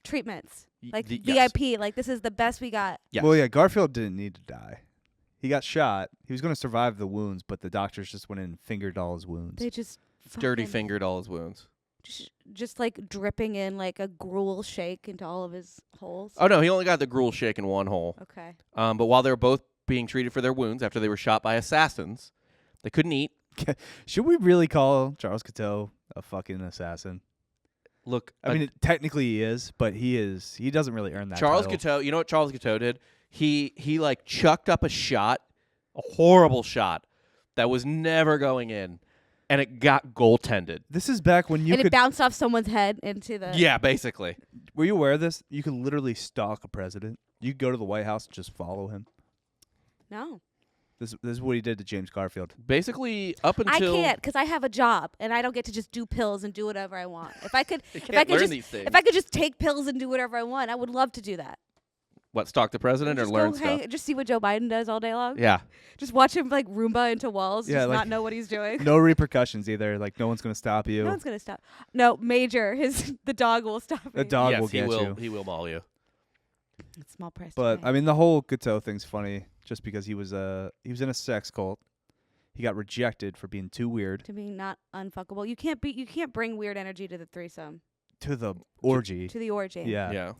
treatments. Like yes. VIP. Like this is the best we got. Yes. Well, yeah, Garfield didn't need to die. He got shot. He was going to survive the wounds, but the doctors just went in and fingered all his wounds. They just Dirty fucking- fingered all his wounds. just like dripping in like a gruel shake into all of his holes. Oh, no, he only got the gruel shake in one hole. Okay. But while they were both being treated for their wounds after they were shot by assassins, they couldn't eat. Should we really call Charles Cateau a fucking assassin? Look, I mean, technically he is, but he doesn't really earn that Charles title. Guiteau, you know what Charles Guiteau did? He like chucked up a shot, a horrible shot that was never going in, and it got goaltended. This is back when you and could. it bounced off someone's head into the. Yeah, basically. Were you aware of this? You could literally stalk a president. You could go to the White House and just follow him. No. This is what he did to James Garfield. Basically, up until I can't because I have a job and I don't get to just do pills and do whatever I want. If I could, you if I can't could learn just, these things. if I could just take pills and do whatever I want, I would love to do that. What, stalk the president or Just learn go stuff? just see what Joe Biden does all day long. Yeah. Just watch him like Roomba into walls. Yeah, just like- not know what he's doing. No repercussions either. Like no one's gonna stop you. No one's gonna stop. No, Major, the dog will stop me. The dog yes, will he get will. you. He will maul you. It's small price. But to pay. I mean, the whole Guiteau thing's funny, just because he was in a sex cult. He got rejected for being too weird to be not unfuckable. You can't bring weird energy to the threesome. to the orgy. To the orgy. Yeah. Yeah.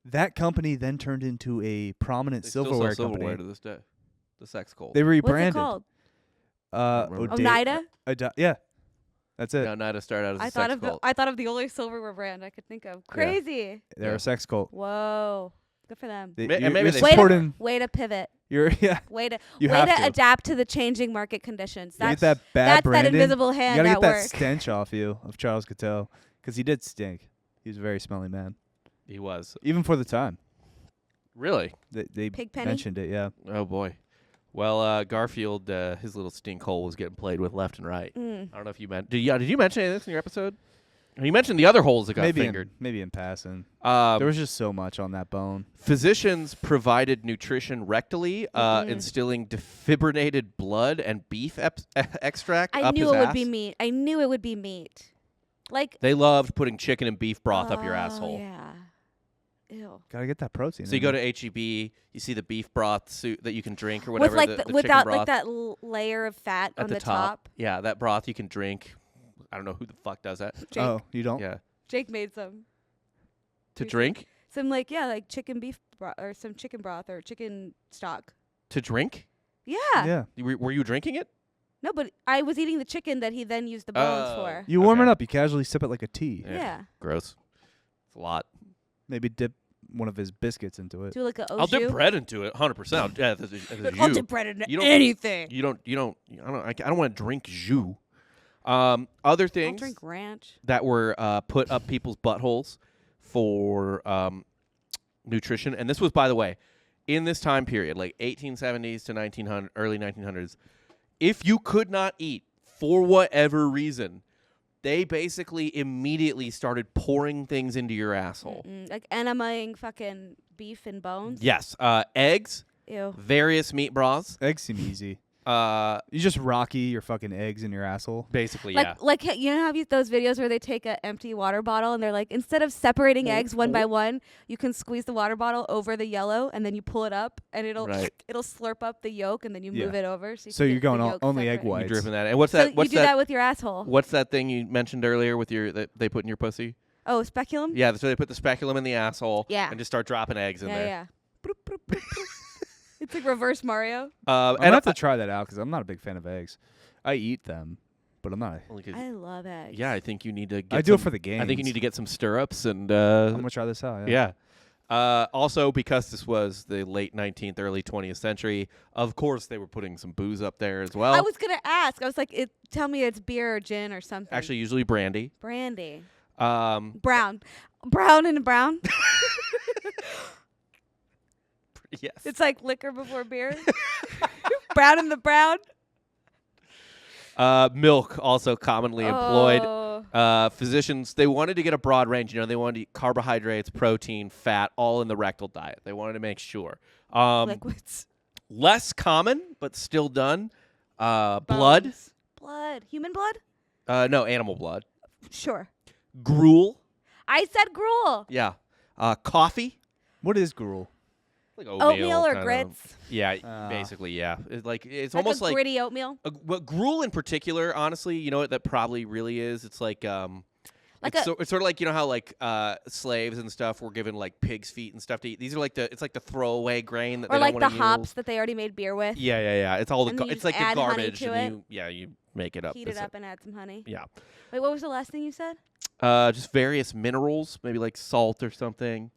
That company then turned into a prominent They still silverware sell company. silverware to this day. The sex cult. They What's rebranded. it called? remember. Oneida? Yeah, that's it. Now, to start out as I a thought sex of cult. I thought of the only silverware brand I could think of. Crazy. They're Yeah. a sex cult. Whoa. Good for them. And maybe you're they- Way supporting. Way to pivot. You're yeah. Way to You have to. adapt to the changing market conditions. You That's get that bad that's that branding. invisible You hand gotta at get that work. stench off you of Charles Guiteau, because he did stink. He was a very smelly man, He was. even for the time. Really? They Pigpenny? mentioned it. Yeah. Oh, boy. Well, Garfield, his little stink hole was getting played with left and right. Mm. I don't know if you meant. Did you mention any of this in your episode? You mentioned the other holes that got maybe fingered. maybe in passing. Um, There was just so much on that bone. physicians provided nutrition rectally, instilling defibrinated blood and beef extract I up knew his it would ass. be meat. I knew it would be meat. Like They loved putting chicken and beef broth up your oh, asshole. Yeah. Ew. Gotta get that protein. So you in go there. to HEB, you see the beef broth soup that you can drink or whatever. With like the chicken without broth like that layer of fat at on the the top. Yeah, that broth you can drink. I don't know who the fuck does that. Jake, Oh, you don't. Yeah, Jake made some. to Recently. drink. Some like chicken beef or some chicken broth or chicken stock. To drink? Yeah. Yeah. Were you drinking it? No, but I was eating the chicken that he then used the bones Oh. for. You warm Okay. it up. You casually sip it like a tea. Yeah. Gross. It's a lot. Maybe dip one of his biscuits into it. Do like a I'll dip au jus. bread into it, 100%. Yeah, that's I'll dip bread into You don't- anything. You don't. I don't want to drink jus. Other I'll things drink ranch. that were put up people's buttholes for nutrition, and this was, by the way, in this time period, like 1870s to 1900, early 1900s. If you could not eat for whatever reason, they basically immediately started pouring things into your asshole. Like enemaing fucking beef and bones. Yes, eggs, Ew. various meat broths. Eggs seem easy. You just rocky your fucking eggs in your asshole. Basically, Like you know how those videos where they take an empty water bottle and they're like, instead of separating eggs one by one, you can squeeze the water bottle over the yellow and then you pull it up and it'll Right. it'll slurp up the yolk and then you Yeah. move it over. So, you So can you're get the going yolk only egg separate. whites. you dripping that. And what's So that? you What's do that with your asshole. What's that thing you mentioned earlier with your that they put in your pussy? Oh, speculum. Yeah, so they put the speculum in the asshole. Yeah. And just start dropping eggs in there. Yeah. Broop, broop, broop, broop. It's like reverse Mario. I'm And gonna have to try that out because I'm not a big fan of eggs. I eat them, but I'm not. I love eggs. yeah, I think you need to get I do it some- for the game. I think you need to get some stirrups and I'm gonna try this out. yeah. Also, because this was the late 19th, early 20th century, of course they were putting some booze up there as well. I was gonna ask. I was like, tell me it's beer or gin or something. Actually, usually brandy. brandy. Um, Brown and brown. yes. It's like liquor before beer. Brown and the brown. Milk also commonly employed. Oh. Physicians, they wanted to get a broad range. They wanted to eat carbohydrates, protein, fat, all in the rectal diet. They wanted to make sure. Liquids. Less common, but still done. Blood. Bones. Blood. Human blood? No, animal blood. Sure. Gruel. I said gruel. Yeah. Coffee. What is gruel? Like Oatmeal or kind of. grits. Yeah, basically, yeah. It's Like almost a like gritty oatmeal. But gruel in particular, honestly, you know what that probably really is? It's like Like it's sort of like, you know how like slaves and stuff were given like pig's feet and stuff to eat. These are like it's like the throwaway grain that or they like don't the want to hops use. that they already made beer with. Yeah. It's all And then you it's just like the add honey garbage, to and you make it up. Heat it up and add some honey. Yeah. Wait, what was the last thing you said? Just various minerals, maybe like salt or something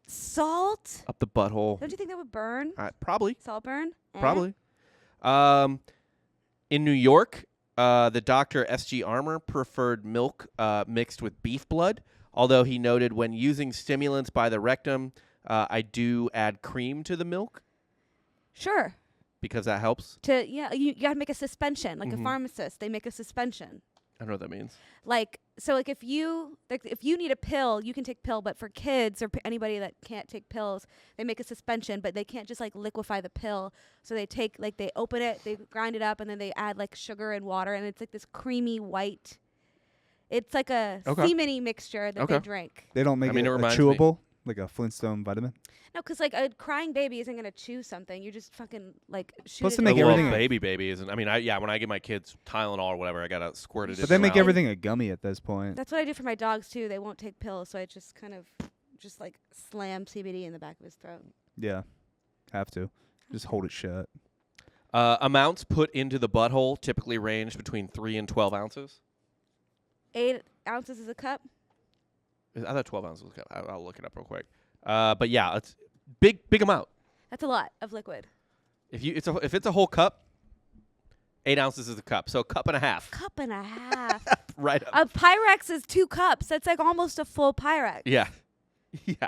Salt? up the butthole. Don't you think that would burn? Probably. Salt burn? Probably. In New York, the doctor S.G. Armour preferred milk mixed with beef blood, although he noted when using stimulants by the rectum, I do add cream to the milk Sure. because that helps. You got to make a suspension. Like Mhm. a pharmacist, they make a suspension. I don't know what that means. Like if you need a pill, you can take pill, but for kids or anybody that can't take pills, they make a suspension, but they can't just like liquefy the pill. So they take they open it, they grind it up, and then they add like sugar and water, and it's like this creamy white. It's like a semen-y mixture that they drink. They don't make it it reminds me. chewable, like a Flintstone vitamin. No, because like a crying baby isn't gonna chew something. You just fucking like shoot Supposed it to in make the everything mouth. baby isn't. I mean, when I give my kids Tylenol or whatever, I gotta squirt it. But they in make their mouth. everything a gummy at this point. That's what I do for my dogs too. They won't take pills, so I just kind of just like slam CBD in the back of his throat. Yeah, have to. Just hold it shut. Amounts put into the butthole typically range between 3 and 12 ounces. 8 ounces is a cup. I thought 12 ounces was a cup. I'll look it up real quick. But yeah, it's big amount. That's a lot of liquid. If it's a whole cup, 8 ounces is a cup. So a cup and a half. Cup and a half. Right up. A Pyrex is 2 cups. That's like almost a full Pyrex. Yeah. Yeah.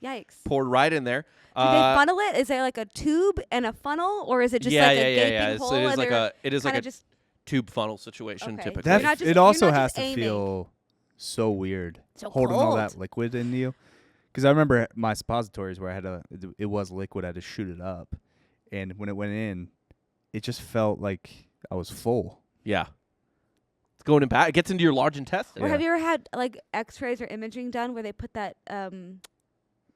Yikes. Poured right in there. Do they funnel it? Is there like a tube and a funnel, or is it just like a gaping hole? So it is like and a just tube funnel situation Okay. typically. You're not just- It also you're not has just to aiming. feel so weird So holding all cold. that liquid in you. Because I remember my suppositories where I had it was liquid. I had to shoot it up, and when it went in, it just felt like I was full. Yeah. It's going in back. It gets into your large intestine. Or Yeah. have you ever had like X-rays or imaging done where they put that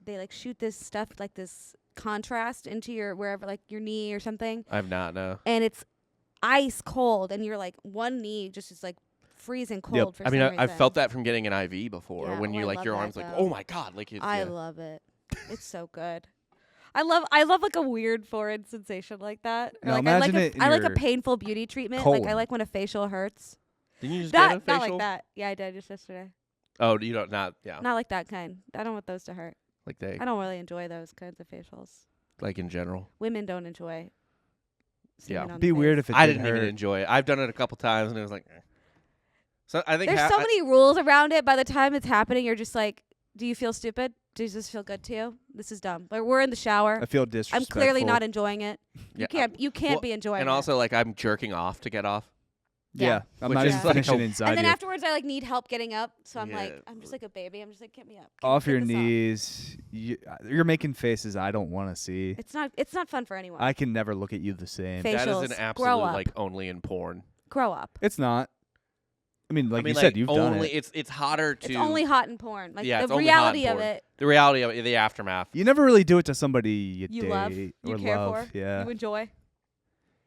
they like shoot this stuff like this contrast into your wherever like your knee or something, I've not, no. and it's ice cold, and you're like one knee just is like freezing cold for I mean, some I've reason. felt that from getting an IV before Yeah, when oh, you I like love your that, arms like, though. oh my God. Like I yeah. love it. It's so good. I love like a weird foreign sensation like that. Or Now like I like imagine it in I like a your painful beauty treatment. Like I colon. like when a facial hurts. Didn't you just get a Not facial? like that. Yeah, I did just yesterday. Oh, you don't, not, yeah. Not like that kind. I don't want those to hurt. Like they, I don't really enjoy those kinds of facials. like in general. Women don't enjoy. Yeah. semen on Be the weird face. if it I did didn't hurt. even enjoy it. I've done it a couple times and it was like, eh. So I think There's so many rules around it. By the time it's happening, you're just like, do you feel stupid? Does this feel good to you? This is dumb. Like we're in the shower. I feel I'm disrespectful. clearly not enjoying it. yeah, You can't well, be enjoying and it. also like I'm jerking off to get off. Yeah, I'm Which not is even like finishing a- inside and then you. afterwards, I like need help getting up. So I'm Yeah. like, I'm just like a baby. I'm just like, get me up. Off get your this knees. You're making faces I don't want to see. It's not fun for anyone. I can never look at you the same. Facials. That is an Grow absolute up. like only in porn. Grow up. It's not. I mean, like I mean, you said, you've done only it. it's hotter to It's only hot in porn. Like Yeah, the it's only hot in reality of porn. it, the reality of it, the aftermath. You never really do it to somebody you you date love, or you care love. for, Yeah. you enjoy.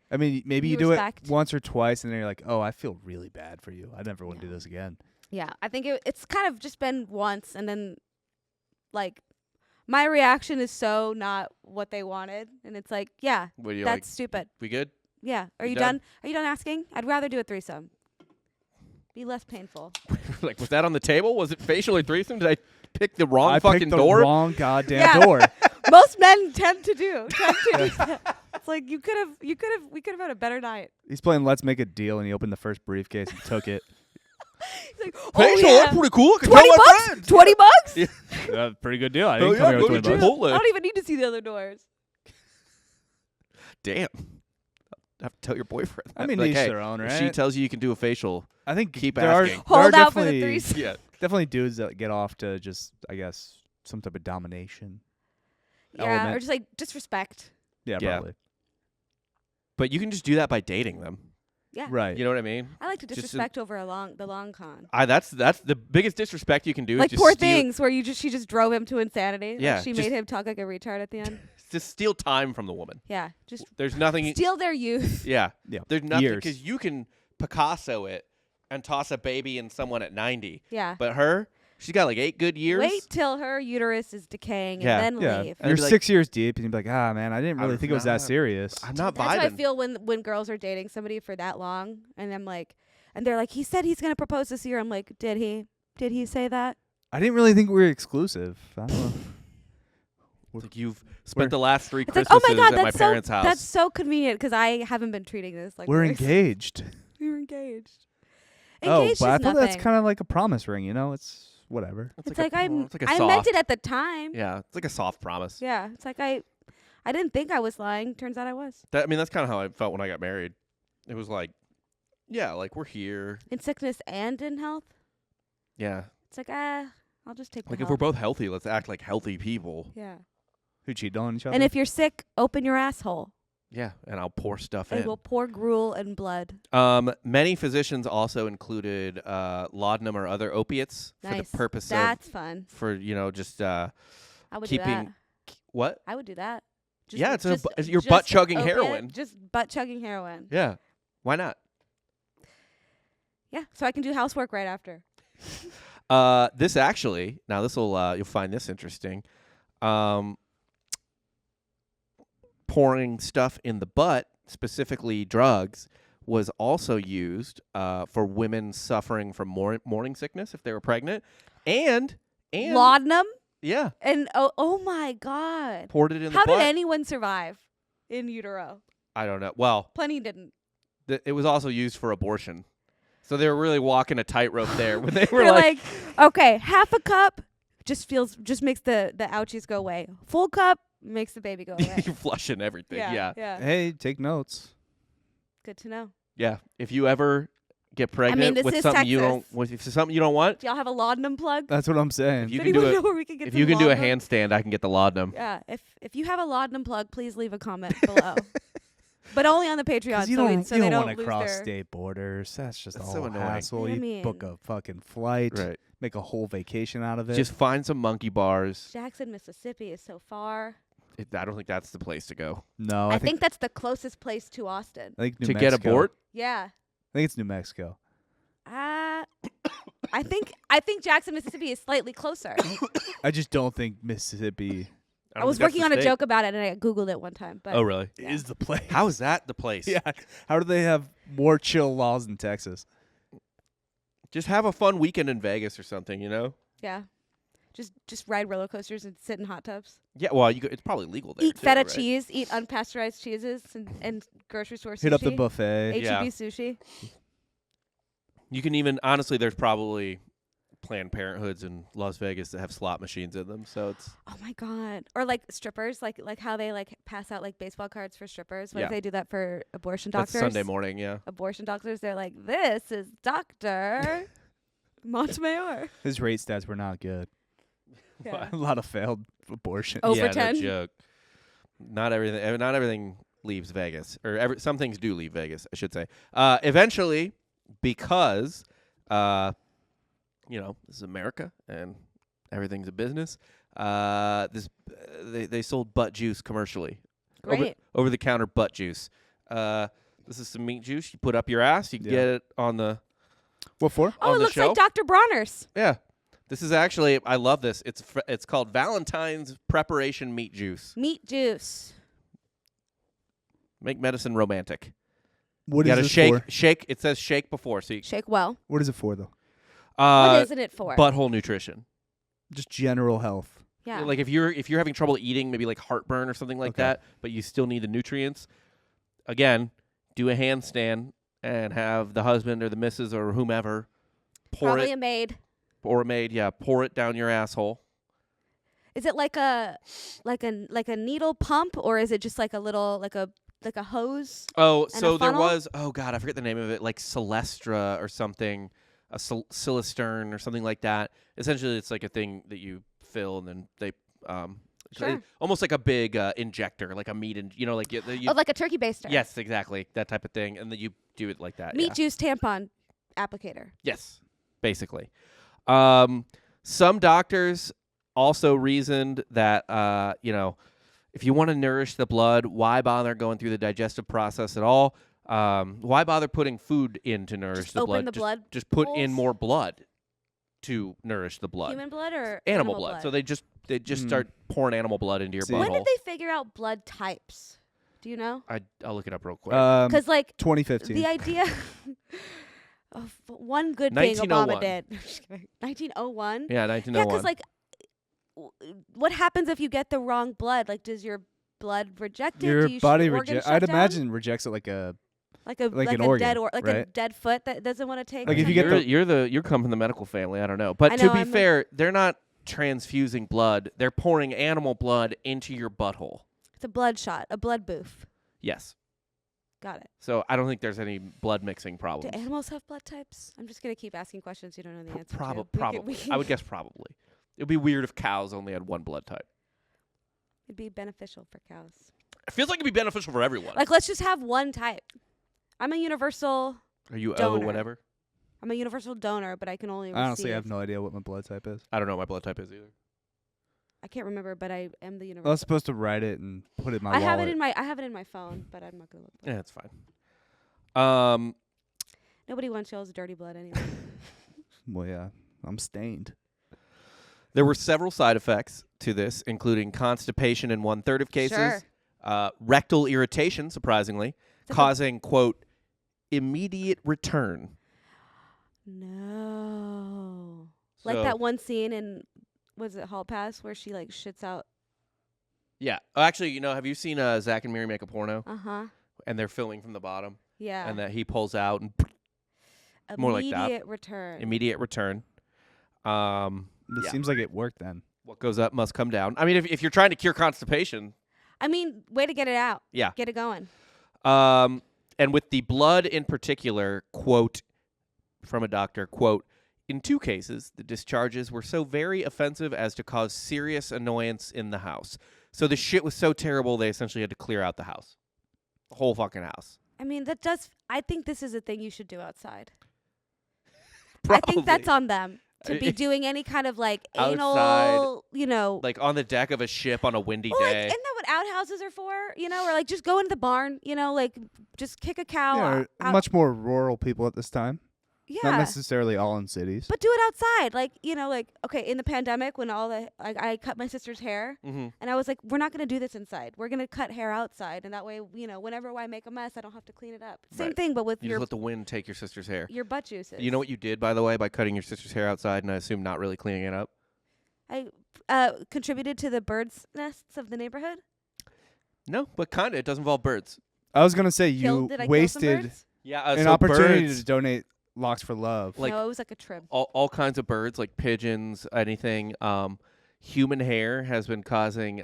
I mean, maybe you you do respect. it once or twice, and then you're like, "Oh, I feel really bad for you. I never want to do this again." Yeah, I think it's kind of just been once, and then like my reaction is so not what they wanted, and it's like, yeah, What do you that's like? stupid. We good? Yeah, are You you done? done? Are you done asking? I'd rather do a threesome. Be less painful. Like, was that on the table? Was it facial or threesome? Did I pick the wrong I fucking picked the door? wrong goddamn Yeah. door. Most men tend to do that. It's like we could have had a better night. He's playing Let's Make a Deal, and he opened the first briefcase and took it. He's like, Facial, oh yeah, that's pretty cool. I can 20 tell my bucks, friends. 20 bucks. Yeah. Pretty good deal. I Oh, didn't yeah, come here go with to 20 bucks. Chipotle. I don't even need to see the other doors. Damn. I have to tell your boyfriend. I mean, like, each hey, their own, if right? she tells you you can do a facial, I think keep there are, asking. there are Hold out for the definitely- threesome. yeah. Definitely dudes that get off to just, I guess, some type of domination. Yeah, Element. or just like disrespect. Yeah, Yeah. probably. But you can just do that by dating them. Yeah, Right. You know what I mean? I like to Just disrespect over the long con. That's the biggest disrespect you can do. Like is just Poor steal, Things, where she just drove him to insanity. Like, Yeah, she just- made him talk like a retard at the end. Just steal time from the woman. Yeah, just There's nothing. steal their youth. Yeah. Yeah. There's nothing Years. because you can Picasso it and toss a baby in someone at 90. Yeah. But her, she's got like 8 good years. Wait till her uterus is decaying Yeah. and then Yeah, leave. And you're be like- 6 years deep, and you're like, man, I didn't really I'm think it was that not- serious. I'm not That's how I vibing. feel when girls are dating somebody for that long, and I'm like, and they're like, he said he's gonna propose this year. I'm like, did he? Did he say that? I didn't really think we were exclusive. I don't know. It's like you've spent the last 3 It's like, Christmases oh my god, at my that's parents' so house. that's so convenient because I haven't been treating this like We're very engaged. We were engaged. Oh, Engaged but I is thought that's nothing. kind of like a promise ring. It's whatever. It's like I it's like a I soft, meant it at the time. Yeah, it's like a soft promise. Yeah, it's like I didn't think I was lying. Turns out I was. I mean, that's kind of how I felt when I got married. It was like, yeah, like we're here. In sickness and in health. Yeah. It's like I'll just take the Like if health. we're both healthy, let's act like healthy people. Yeah. Who cheated on each other? And if you're sick, open your asshole. Yeah, and I'll pour stuff And in. we'll pour gruel and blood. Many physicians also included laudanum or other opiates for Nice. the purpose That's fun. for just I would do that. keeping what? I would do that. Just, Yeah, just, you're just butt chugging opiate, heroin. Just butt chugging heroin. Yeah, why not? Yeah, so I can do housework right after. This actually, now this will you'll find this interesting. Pouring stuff in the butt, specifically drugs, was also used for women suffering from morning sickness if they were pregnant, and Laudanum yeah, and oh my god. poured it in How the butt. did anyone survive in utero? I don't know. Well, Plenty didn't. it was also used for abortion, so they were really walking a tightrope there when they were They're like, okay, half a cup just makes the ouchies go away. Full cup makes the baby go away. you're flushing everything. Yeah. hey, take notes. Good to know. Yeah. If you ever get pregnant this with is something you Texas. don't, if it's something you don't want, Do y'all have a laudanum plug? That's what I'm saying. if you Does can do anyone it, know where we can get if some you can do a laudanum? handstand, I can get the laudanum. Yeah, if you have a laudanum plug, please leave a comment below. But only on the Patreon, 'Cause you so, don't, so you they don't don't want to lose cross their. state borders. That's just That's all so annoying. hassle. I You book mean- a fucking flight, Right. make a whole vacation out of it. Just find some monkey bars. Jackson, Mississippi is so far. I don't think that's the place to go. no, I think that's the closest place to Austin. I think New To Mexico. get abort? Yeah. I think it's New Mexico. I think Jackson, Mississippi is slightly closer. I just don't think Mississippi I was working on a joke about it and I Googled it one time. But Oh, really? Yeah. is the place. How is that the place? Yeah. How do they have more chill laws in Texas? Just have a fun weekend in Vegas or something, you know? yeah. Just ride roller coasters and sit in hot tubs. Yeah, well, it's probably legal there. Eat too, feta right? cheese, eat unpasteurized cheeses and grocery store sushi. Hit up the buffet. H-E-B Yeah. sushi. You can even, honestly, there's probably Planned Parenthoods in Las Vegas that have slot machines in them, so it's... Oh my god! Or like strippers, like how they like pass out like baseball cards for strippers. What Yeah. if they do that for abortion That's doctors? Sunday morning, yeah. Abortion doctors, they're like, this is Doctor Montemayor. His rate stats were not good. Yeah. A lot of failed abortion. Over yeah, 10? No joke. Not everything leaves Vegas, or some things do leave Vegas, I should say. Eventually, because this is America and everything's a business. They sold butt juice commercially. Great. Over the counter butt juice. This is some meat juice you put up your ass. You can Yeah. get it on the What for? Oh, on it the looks shelf. like Dr. Bronner's. Yeah. This is actually, I love this. It's called Valentine's Preparation Meat Juice. Meat juice. Make medicine romantic. What You is gotta this shake. for? Shake. It says shake before. So you, Shake well. What is it for though? What isn't it for? butthole nutrition. Just general health. yeah. Like if you're having trouble eating, maybe like heartburn or something like Okay. that, but you still need the nutrients. Again, do a handstand and have the husband or the missus or whomever pour Probably it a maid. or a maid. Yeah, pour it down your asshole. Is it like a needle pump, or is it just like a little like a hose? Oh, And so a there funnel? was. Oh God, I forget the name of it. Like Celestra or something, a Silistern or something like that. Essentially, it's like a thing that you fill and then they Sure. almost like a big injector, like a meat and like you, Oh, like a turkey baster. yes, exactly that type of thing, and then you do it like that. Meat yeah. juice tampon applicator. Yes, basically. Some doctors also reasoned that if you want to nourish the blood, why bother going through the digestive process at all? Why bother putting food in to nourish Just the open blood? the blood Just put in holes? more blood to nourish the blood. Human blood or Animal blood. So they just start pouring animal blood into your See. butthole. When did they figure out blood types? Do you know? I'll look it up real quick. Because like 2015. the idea of one good thing 1901. Obama did. 1901. yeah, Yeah, 1901. because like, what happens if you get the wrong blood? Like, does your blood reject it? Your Do you body organs rejects. shut I'd down? imagine rejects it like a. like a like an a organ, dead a right? dead foot that doesn't want to take. Like if you something? get you're come from the medical family. I don't know, but I to know, be I'm a- fair, they're not transfusing blood. They're pouring animal blood into your butthole. It's a blood shot, a blood booth. Yes. Got it. So I don't think there's any blood mixing Do problems. animals have blood types? I'm just gonna keep asking questions you don't know the answer to. Probably. I would guess probably. It would be weird if cows only had one blood type. It'd be beneficial for cows. It feels like it'd be beneficial for everyone. Like, let's just have one type. I'm a universal. Are you donor. whatever? I'm a universal donor, but I can only receive. I honestly have no idea what my blood type is. I don't know what my blood type is either. I can't remember, but I am the I universal. was supposed to write it and put it in my I wallet. have it in my phone, but I'm not gonna look. Yeah, it's fine. Nobody wants y'all's dirty blood anyway. Well, yeah, I'm stained. There were several side effects to this, including constipation in 1/3 of cases, Sure. rectal irritation, surprisingly, It's like a- causing, quote, immediate return. No. Like So- that one scene in, was it Hall Pass, where she like shits out? Yeah. Oh, actually, have you seen Zach and Miri make a porno? Uh-huh. And they're filming from the bottom, Yeah. and that he pulls out and more like that. Immediate return. immediate return. It Yeah. seems like it worked then. What goes up must come down. I mean, if you're trying to cure constipation, I mean, way to get it out. yeah. Get it going. And with the blood in particular, quote, from a doctor, quote, in 2 cases, the discharges were so very offensive as to cause serious annoyance in the house. So the shit was so terrible, they essentially had to clear out the house. The whole fucking house. I mean, I think this is a thing you should do outside. Probably. I think that's on them to be doing any kind of like anal, Outside, like on the deck of a ship on a windy Well, like, day. isn't that what outhouses are for? Or like just go into the barn, like just kick a cow. Yeah, out. much more rural people at this time. Yeah. Not necessarily all in cities. But do it outside. Like, okay, in the pandemic when I cut my sister's hair Mm-hmm. and I was like, we're not going to do this inside. We're going to cut hair outside. And that way, whenever I make a mess, I don't have to clean it up. Same Right. thing, but with You just let the wind take your sister's hair. your butt juices. You know what you did, by the way, by cutting your sister's hair outside and I assume not really cleaning it up? I contributed to the birds' nests of the neighborhood. No, but kind of. It does involve birds. I was gonna say you Did I kill some wasted birds? Yeah, an so opportunity birds, to donate locks for love. like no, it was like a trib. all kinds of birds, like pigeons, anything. Human hair has been causing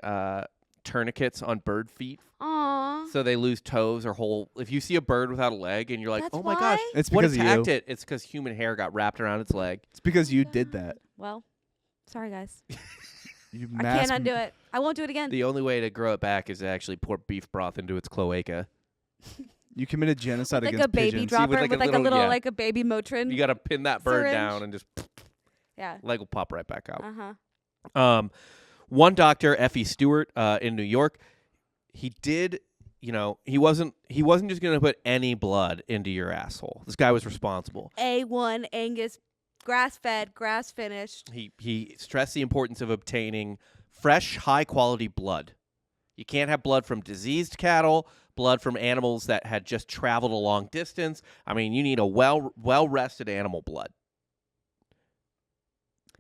tourniquets on bird feet, Aww. so they lose toes or whole. If you see a bird without a leg and you're like, That's oh my gosh, why? It's what because of attacked you. it? It's because human hair got wrapped around its leg. It's because you did that. Well, sorry guys. You I can't undo it. I won't do it again. The only way to grow it back is to actually pour beef broth into its cloaca. You committed genocide like against a baby pigeons. dropper with, like, a little- yeah. like a baby Motrin. You got to pin that bird Syringe. down and just Yeah. leg will pop right back out. Uh-huh. One doctor, Effie Stewart, in New York, he did, he wasn't just going to put any blood into your asshole. This guy was responsible. A1 Angus, grass-fed, grass-finished. He stressed the importance of obtaining fresh, high-quality blood. You can't have blood from diseased cattle, blood from animals that had just traveled a long distance. I mean, you need a well-rested animal blood.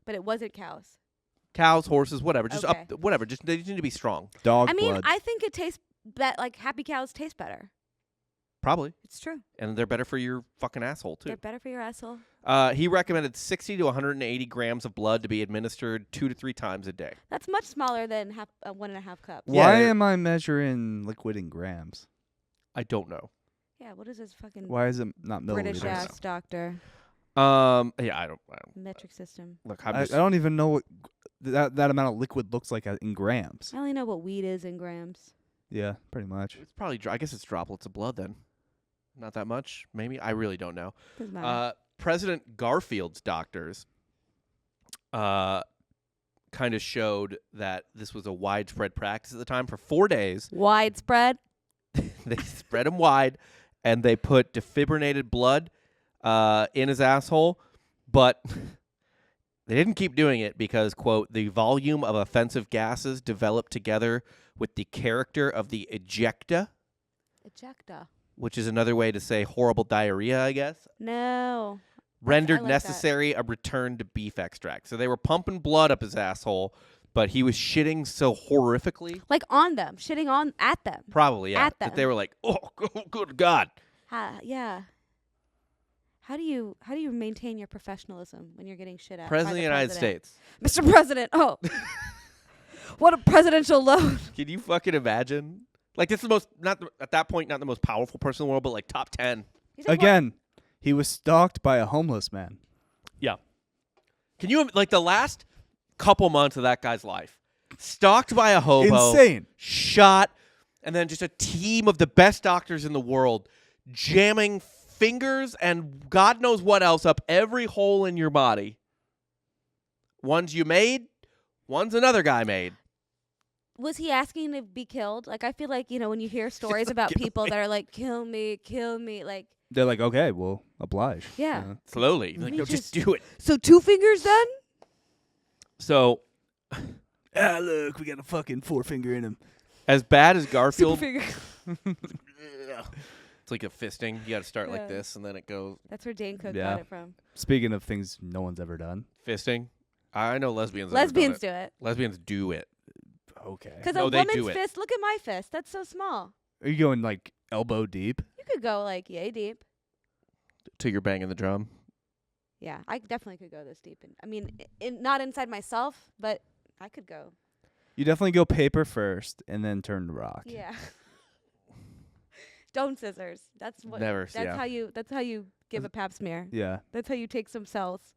But it wasn't cows. Cows, horses, whatever. Just Okay. whatever. Just they just need to be strong. Dog I mean, blood. I think it tastes like happy cows taste better. Probably. It's true. And they're better for your fucking asshole, too. They're better for your asshole. He recommended 60 to 180 grams of blood to be administered 2 to 3 times a day. That's much smaller than 1.5 cups. Why Yeah. am I measuring liquid in grams? I don't know. Yeah, what is this fucking Why is it not milliliters? British ass doctor Yeah, I don't metric system? look. I don't even know what that amount of liquid looks like in grams. I only know what weed is in grams. Yeah, pretty much. It's probably. I guess it's droplets of blood then. Not that much, maybe. I really don't know. Doesn't matter. President Garfield's doctors, kind of showed that this was a widespread practice at the time. For 4 days, Widespread. they spread them wide, and they put defibrinated blood in his asshole, but they didn't keep doing it because, quote, the volume of offensive gases developed together with the character of the ejecta, which is another way to say horrible diarrhea, I guess. No. Rendered I like necessary a return to beef extract. So they were pumping blood up his asshole, but he was shitting so horrifically. Like on them, shitting on at them. Probably, yeah. At them. That they were like, oh, good God. Yeah. How do you maintain your professionalism when you're getting shit at? President of by the United States. Mr. President. Oh, what a presidential load. Can you fucking imagine? Like, this is the most, at that point, not the most powerful person in the world, but like top 10. Again, he was stalked by a homeless man. Yeah. Can you, like, the last couple months of that guy's life, stalked by a hobo, Insane. shot, and then just a team of the best doctors in the world jamming fingers and God knows what else up every hole in your body. One's you made, one's another guy made. Was he asking to be killed? Like, I feel like, when you hear stories about people that are like, kill me, like. They're like, okay, well, oblige. Yeah. Slowly. Like, no, just do it. So 2 fingers then? So, Look, we got a fucking forefinger in him. as bad as Garfield. Super finger. It's like a fisting. You got to start like this, and then it goes. That's where Dane Cook Yeah. got it from. Speaking of things no one's ever done. Fisting. I know lesbians. Lesbians do it. Lesbians do it. Okay. Because No, a they do woman's it. fist, look at my fist. That's so small. Are you going like elbow deep? You could go like yay deep. Till you're banging the drum. Yeah, I definitely could go this deep. Not inside myself, but I could go. You definitely go paper first and then turn to rock. Yeah. Stone scissors. That's what. Never. That's Yeah. how you. That's how you give a pap smear. Yeah. That's how you take some cells.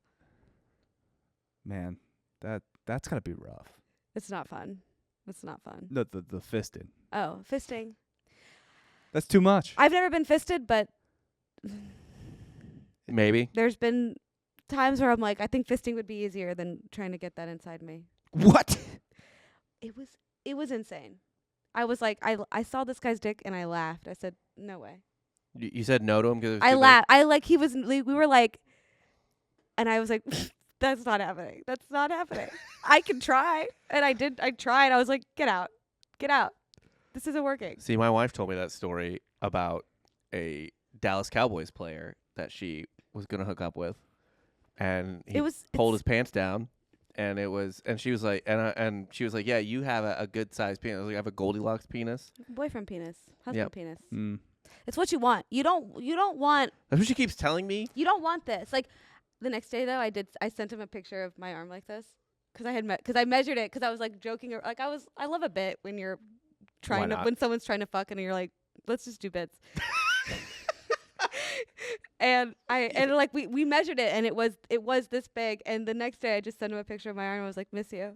Man, that's gotta be rough. It's not fun. It's not fun. No, the fisting. Oh, fisting. That's too much. I've never been fisted, but Maybe. there's been times where I'm like, I think fisting would be easier than trying to get that inside me. What? It was insane. I was like, I saw this guy's dick and I laughed. I said, no way. You said no to him because I laughed. We were like, and I was like, that's not happening. That's not happening. I can try. And I did. I tried. I was like, get out. Get out. This isn't working. See, my wife told me that story about a Dallas Cowboys player that she was going to hook up with. And he pulled his pants down. And she was like, yeah, you have a good sized penis. I was like, I have a Goldilocks penis. Boyfriend penis. Husband penis. Mm. It's what you want. You don't want. That's what she keeps telling me. You don't want this. Like the next day though, I sent him a picture of my arm like this because I measured it because I was like joking. Like I love a bit when you're when someone's trying to fuck and you're like, let's just do bits. And we measured it and it was this big, and the next day I just sent him a picture of my arm and I was like, miss you.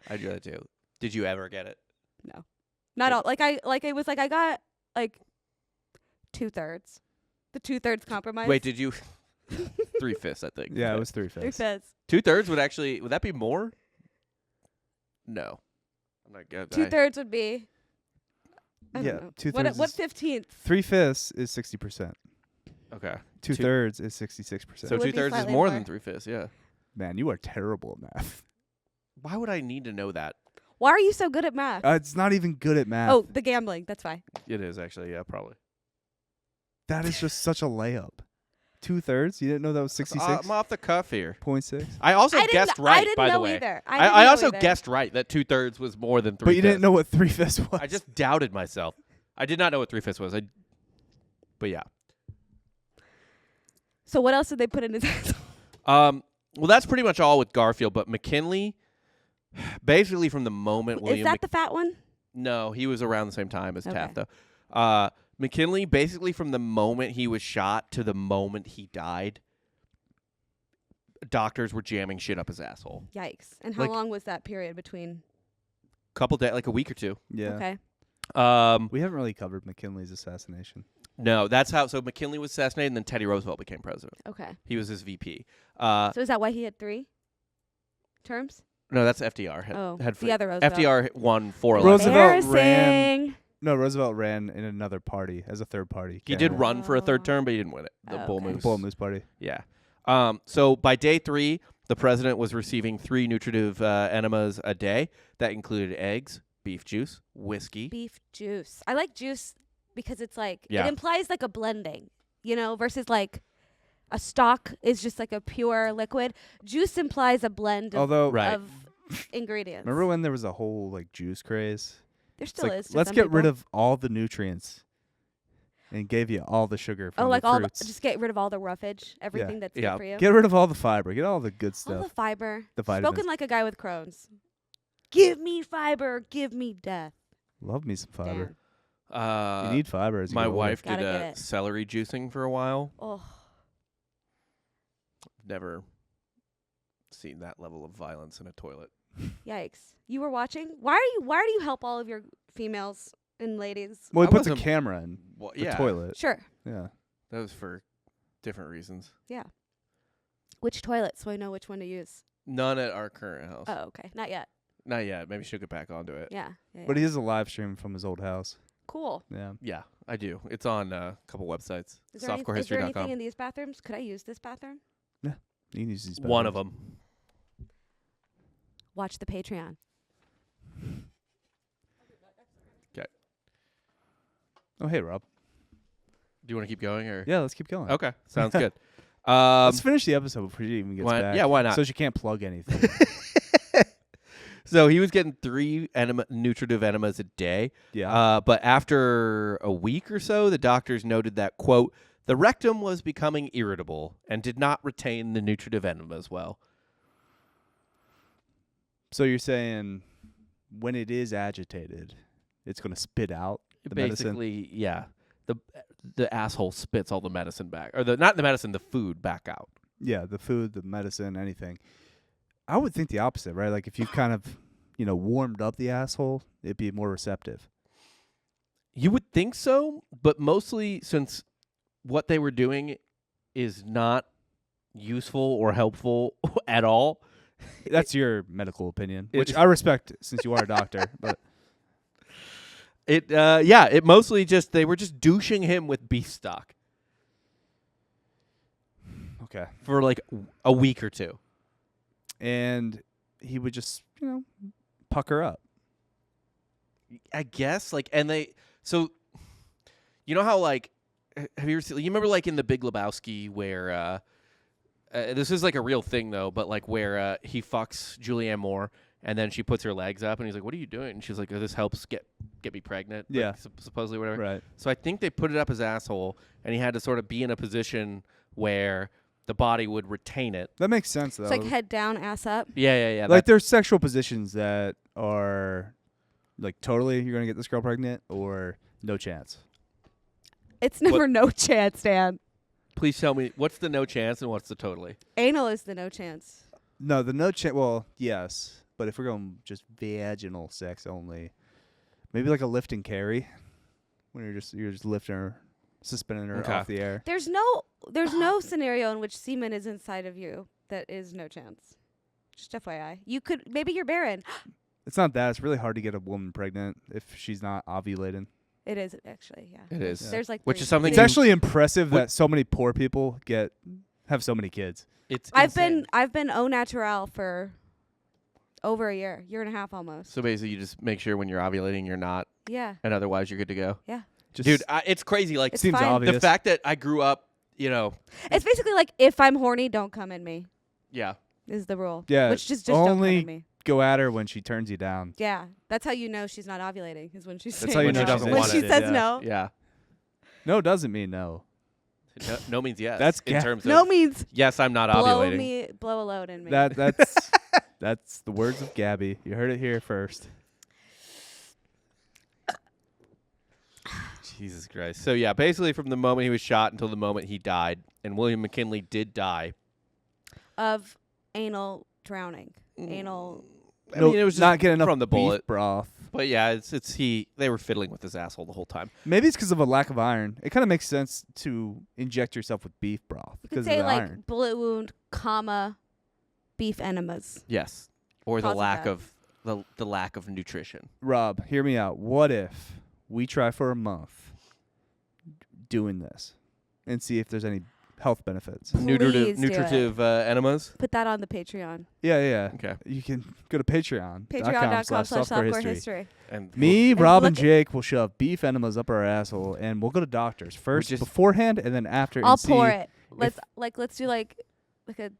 I do that too. Did you ever get it? No. Not all. I got like 2/3. The 2/3 compromise. Wait, did you 3/5, I think. Yeah, it was 3/5. 3/5. 2/3 would that be more? No. I'm not good. 2/3 would be I don't know. 2/3. What 15th? 3/5 is 60%. Okay. 2/3 is 66%. So It would be 2/3 is slightly more more. than 3/5, yeah. Man, you are terrible at math. Why would I need to know that? Why are you so good at math? It's not even good at math. Oh, the gambling. That's why. It is actually, yeah, probably. That is just such a layup. 2/3? You didn't know that was 66.6? I'm off the cuff here. .6? I also guessed right, I didn't by the know way. either. I also guessed right that 2/3 was more than 3/5. But you didn't know what 3/5 was. I just doubted myself. I did not know what 3/5 was. But yeah. So what else did they put in his ass? Well, that's pretty much all with Garfield. But McKinley, basically from the moment Is that the fat one? No, he was around the same time as Okay. Taft, though. McKinley, basically from the moment he was shot to the moment he died, doctors were jamming shit up his asshole. Yikes. And how long was that period between? Couple days, like a week or two. Yeah. Okay. We haven't really covered McKinley's assassination. No, that's how. So McKinley was assassinated, and then Teddy Roosevelt became president. Okay. He was his VP. So is that why he had 3 terms? No, that's FDR. Oh, had the other Roosevelt. FDR won 4 Roosevelt elections. ran. Embarrassing. No, Roosevelt ran in another party as a third party. He did candidate. run for a third Oh. term, but he didn't win it. The Oh, Bull okay. Moose. Bull Moose Party. Yeah. So by day 3, the president was receiving 3 nutritive enemas a day. That included eggs, beef juice, whiskey. Beef juice. I like juice because it's like Yeah. it implies like a blending, versus like a stock is just like a pure liquid. Juice implies a blend of, Although, Right. of ingredients. remember when there was a whole like juice craze? There It's still like, is. to let's some get rid people. of all the nutrients and gave you all the sugar from like the all fruits. just get rid of all the roughage, everything that's Yeah. good for you. Get rid of all the fiber. Get all the good all stuff. the fiber. The vitamins. Spoken like a guy with Crohn's. Give me fiber. Give me death. Love me some fiber. Damn. You need fiber as you My get older. wife did Gotta get it. celery juicing for a while. Oh, Never seen that level of violence in a toilet. yikes! You were watching. Why do you help all of your females and ladies? Well, he I puts a wasn't- camera in Well, the yeah, toilet. Sure. Yeah. that was for different reasons. Which toilet, so I know which one to use. None at our current house. Oh, okay. Not yet. Not yet. Maybe she'll get back onto it. Yeah. yeah, But yeah. he has a live stream from his old house. Cool. Yeah. Yeah, I do. It's on a couple websites. Is there anything Softcorehistory.com. in these bathrooms? Could I use this bathroom? You can use these. One of bathrooms. them. Watch the Patreon. Oh, hey, Rob. Do you want to keep going or? Yeah, let's keep going. Okay, sounds good. Let's finish the episode before she even gets back. Yeah, why not? So she can't plug anything. So he was getting 3 nutritive enemas a day. Yeah. But after a week or so, the doctors noted that, quote, the rectum was becoming irritable and did not retain the nutritive enemas well. So you're saying when it is agitated, it's going to spit out the medicine? Basically, yeah. The asshole spits all the medicine back. Or not the medicine, the food back out. Yeah, the food, the medicine, anything. I would think the opposite, right? Like if you've kind of, warmed up the asshole, it'd be more receptive. You would think so, but mostly since what they were doing is not useful or helpful at all. That's your medical opinion, it- which I respect since you are a doctor. But It mostly they were just douching him with beef stock okay. for like a week or two. And he would just, pucker up. I guess so you know how like have you ever seen, you remember like in The Big Lebowski where this is like a real thing though, but like where he fucks Julianne Moore and then she puts her legs up and he's like, what are you doing? And she's like, oh, this helps get me pregnant. Yeah. Like, supposedly whatever. Right. So I think they put it up his asshole and he had to sort of be in a position where the body would retain it. That makes sense, though. It's like head down, ass up. Yeah. Like there's sexual positions that are like totally you're going to get this girl pregnant or no chance. It's never no chance, Dan. Please tell me, what's the no chance and what's the totally? Anal is the no chance. No, the no chance. Well, yes. But if we're going just vaginal sex only, maybe like a lift and carry when you're just lifting her, suspending her Okay. off the air. There's no scenario in which semen is inside of you that is no chance. Just FYI. Maybe you're barren. It's not that. It's really hard to get a woman pregnant if she's not ovulating. It is actually, yeah. It is. There's like Which three- is something It's you- actually impressive What- that so many poor people have so many kids. It's I've insane. been au naturel for over a year and a half almost. So basically, you just make sure when you're ovulating, you're not, Yeah. and otherwise you're good to go. Just Dude, it's crazy. Like It's seems fine. obvious. the fact that I grew up, It's basically like if I'm horny, don't come in me yeah. is the rule. Yeah, Which just don't come only in me. go at her when she turns you down. Yeah. That's how you know she's not ovulating is when she's That's how you When know she she's doesn't when want she it, says yeah. no. Yeah. No doesn't mean no. No means yes. That's in terms No of means yes, I'm not blow ovulating. a load in me. That's that's the words of Gabby. You heard it here first. Jesus Christ. So yeah, basically from the moment he was shot until the moment he died, and William McKinley did die. of anal drowning. Anal. I mean, it was just not getting enough from the beef bullet. broth. But yeah, they were fiddling with his asshole the whole time. Maybe it's because of a lack of iron. It kind of makes sense to inject yourself with beef broth You could because of say the like iron. bullet wound, beef enemas. Yes. Or the Cause of lack that. of the lack of nutrition. Rob, hear me out. What if we try for a month doing this and see if there's any health benefits. Please do it. Nutritive enemas. Put that on the Patreon. Yeah. Okay. You can go to patreon.com/softcore Patreon.com/softcore-history. And Me, And Rob, look and Jake will shove beef enemas up our asshole, and we'll go to doctors first, just- beforehand, and then after. I'll and see pour it. if- Let's do like a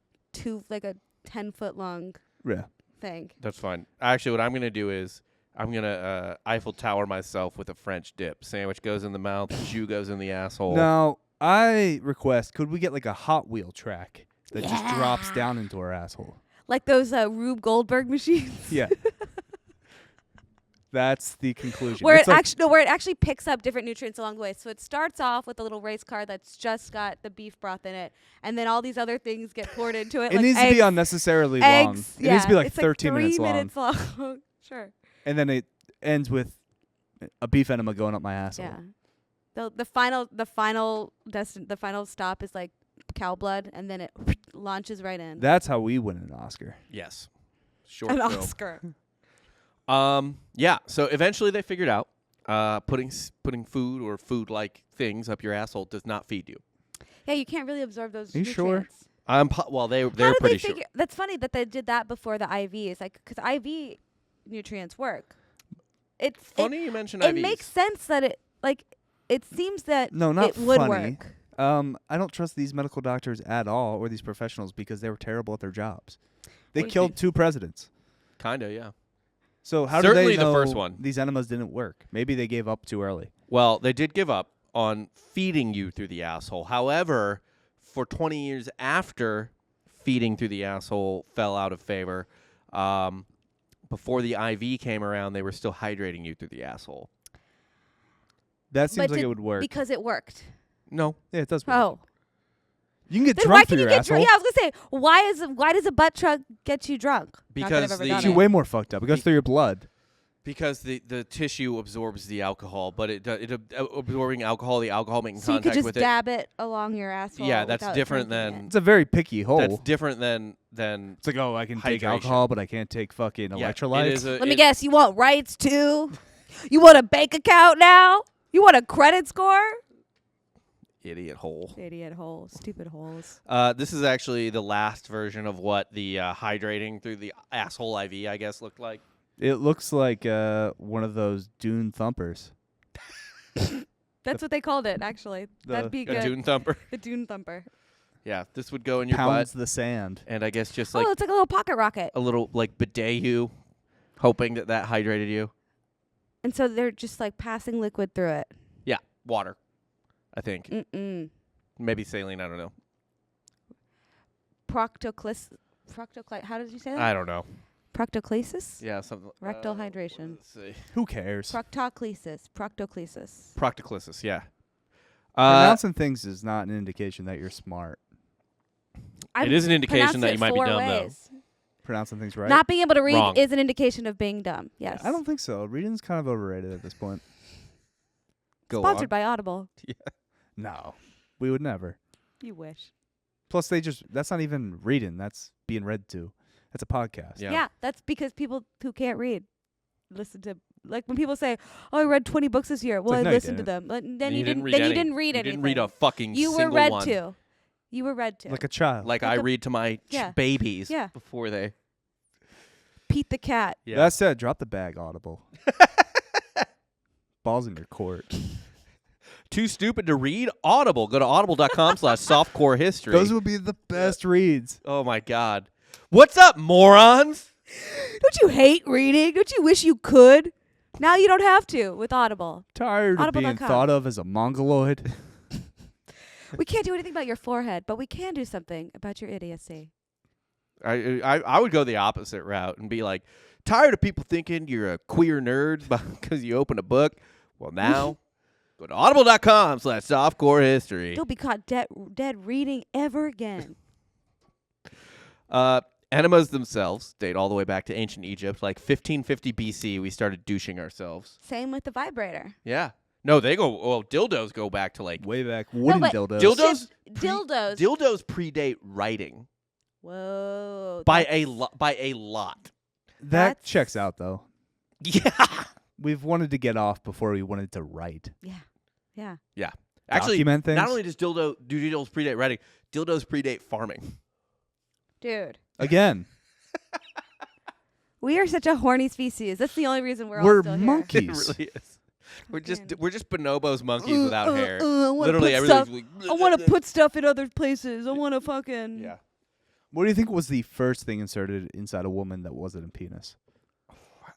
10-foot long Yeah. thing. that's fine. Actually, what I'm gonna do is I'm gonna Eiffel Tower myself with a French dip. Sandwich goes in the mouth, Jew goes in the asshole. Now, I request, could we get like a Hot Wheel track that just Yeah. drops down into our asshole? Like those Rube Goldberg machines. Yeah. That's the conclusion. Where It's like- where it actually picks up different nutrients along the way. So it starts off with a little race car that's just got the beef broth in it, and then all these other things get poured into it. it like needs eggs, to be unnecessarily long. eggs. It needs to be like it's 13 3 minutes long. minutes long. Sure. And then it ends with a beef enema going up my asshole. Yeah. The final stop is like cow blood, and then it launches right in. That's how we win an Oscar. Yes. Short An film. Oscar. Yeah. So eventually they figured out putting food or food-like things up your asshole does not feed you. Yeah, you can't really absorb those Are you sure? nutrients. Well, they're How did pretty they sure. figure? That's funny that they did that before the IVs, like because IV nutrients work. It's Funny you mentioned It IVs. makes sense that it seems that No, not it would funny. work. I don't trust these medical doctors at all, or these professionals, because they were terrible at their jobs. They What do you killed mean? 2 presidents. Kinda, yeah. So how Certainly do they the know first one. these enemas didn't work? Maybe they gave up too early. Well, they did give up on feeding you through the asshole. However, for 20 years after feeding through the asshole fell out of favor, before the IV came around, they were still hydrating you through the asshole. That seems But like did- it would work. because it worked. No. Yeah, it does work. Oh, You can get then drunk why through can you your get asshole. drunk? Yeah, I was gonna say why does a butt chug get you drunk? Not that I've Because ever the- done Gets you it. way more fucked up. It goes through your blood. Because the tissue absorbs the alcohol, but absorbing alcohol, the alcohol making So you contact could just with dab it along your asshole. Yeah, that's without different drinking than- It's a very picky hole. That's different than It's like, oh, I can take hydration. alcohol, but I can't take fucking yeah, electrolytes. It is Let me guess. You want rights too? You want a bank account now? You want a credit score? Idiot hole. Idiot holes. Stupid holes. This is actually the last version of what the hydrating through the asshole IV, I guess, looked like. It looks like one of those dune thumpers. That's what they called it, actually. That'd be A good. dune thumper. The dune thumper. Yeah, this would go in your Pounds butt, the sand. and I guess just Oh, like it's like a little pocket rocket. a little like bidet you, hoping that hydrated you. And so they're just like passing liquid through it. Yeah, water. I think Mm-mm. maybe saline. I don't know. How did you say that? I don't know. Proctoclesis? Yeah, something. Rectal hydration. Let's see. Who cares? Proctoclesis. Proctoclesis. Yeah. Pronouncing things is not an indication that you're smart. It is an indication that you might be dumb, though. Pronouncing things right. Not being able to read Wrong. is an indication of being dumb. Yes. I don't think so. Reading's kind of overrated at this point. Go Sponsored on. by Audible. No, we would never. You wish. Plus, that's not even reading. That's being read to. That's a podcast. Yeah. That's because people who can't read listen to, like when people say, "Oh, I read 20 books this year." Well, like, I no, you listened to them. But then you didn't. Then you didn't read You anything. didn't read a fucking You were single read one. to. You were read to. Like a child. Like Like I a- read to my Yeah. babies Yeah. before they. Pete the cat. Yeah. That said, drop the bag, Audible. Balls in your court. Too stupid to read? Audible. Go to audible.com/softcorehistory. Those would be the best reads. Oh my God. What's up, morons? Don't you hate reading? Don't you wish you could? Now you don't have to with Audible. Tired of being Audible.com. thought of as a mongoloid. We can't do anything about your forehead, but we can do something about your idiocy. I would go the opposite route and be like, tired of people thinking you're a queer nerd because you open a book? Well, now go to audible.com/softcorehistory. Don't be caught dead reading ever again. Enemas themselves date all the way back to ancient Egypt. Like 1550 BC, we started douching ourselves. Same with the vibrator. Yeah. No, dildos go back to like Way back. Wooden but- dildos. dildos. Dildos. Dildos predate writing Whoa. by a lot. That That's- checks out, though. Yeah. We've wanted to get off before we wanted to write. Yeah. Yeah. Actually, Document things. not only does dildos predate writing, dildos predate farming. Dude. Again, We are such a horny species. That's the only reason we're all we're still monkeys. It really is. Fucking- We're just bonobos monkeys without hair. I wanna Literally put everything's stuff. I want to put stuff in other places. I want to fucking. Yeah. What do you think was the first thing inserted inside a woman that wasn't a penis?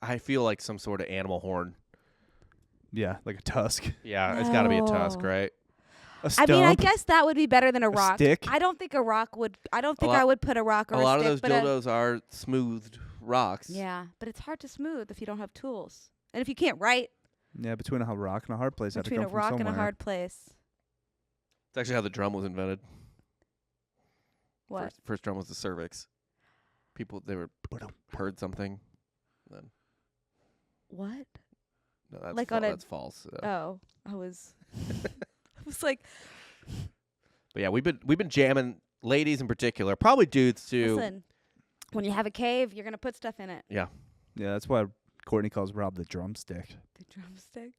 I feel like some sort of animal horn. Yeah, like a tusk. Yeah, it's got to be a tusk, No. right? A stump. I mean, I guess that would be better than a rock. stick? I don't think a rock would. I don't think lot- I would put a rock or A lot of stick, those but dildos are smoothed rocks. yeah, but it's hard to smooth if you don't have tools, and if you can't write Yeah, between a rock and a hard place. between had a to come rock from and a somewhere. hard place. It's actually how the drum was invented. What? First drum was the cervix. People, they were heard something. Then What? no, that's Like on a- that's false. Oh, I was. I was like, But yeah, we've been jamming ladies in particular, probably dudes too. listen, when you have a cave, you're gonna put stuff in it. Yeah, that's why Courtney calls Rob the drumstick. The drumstick,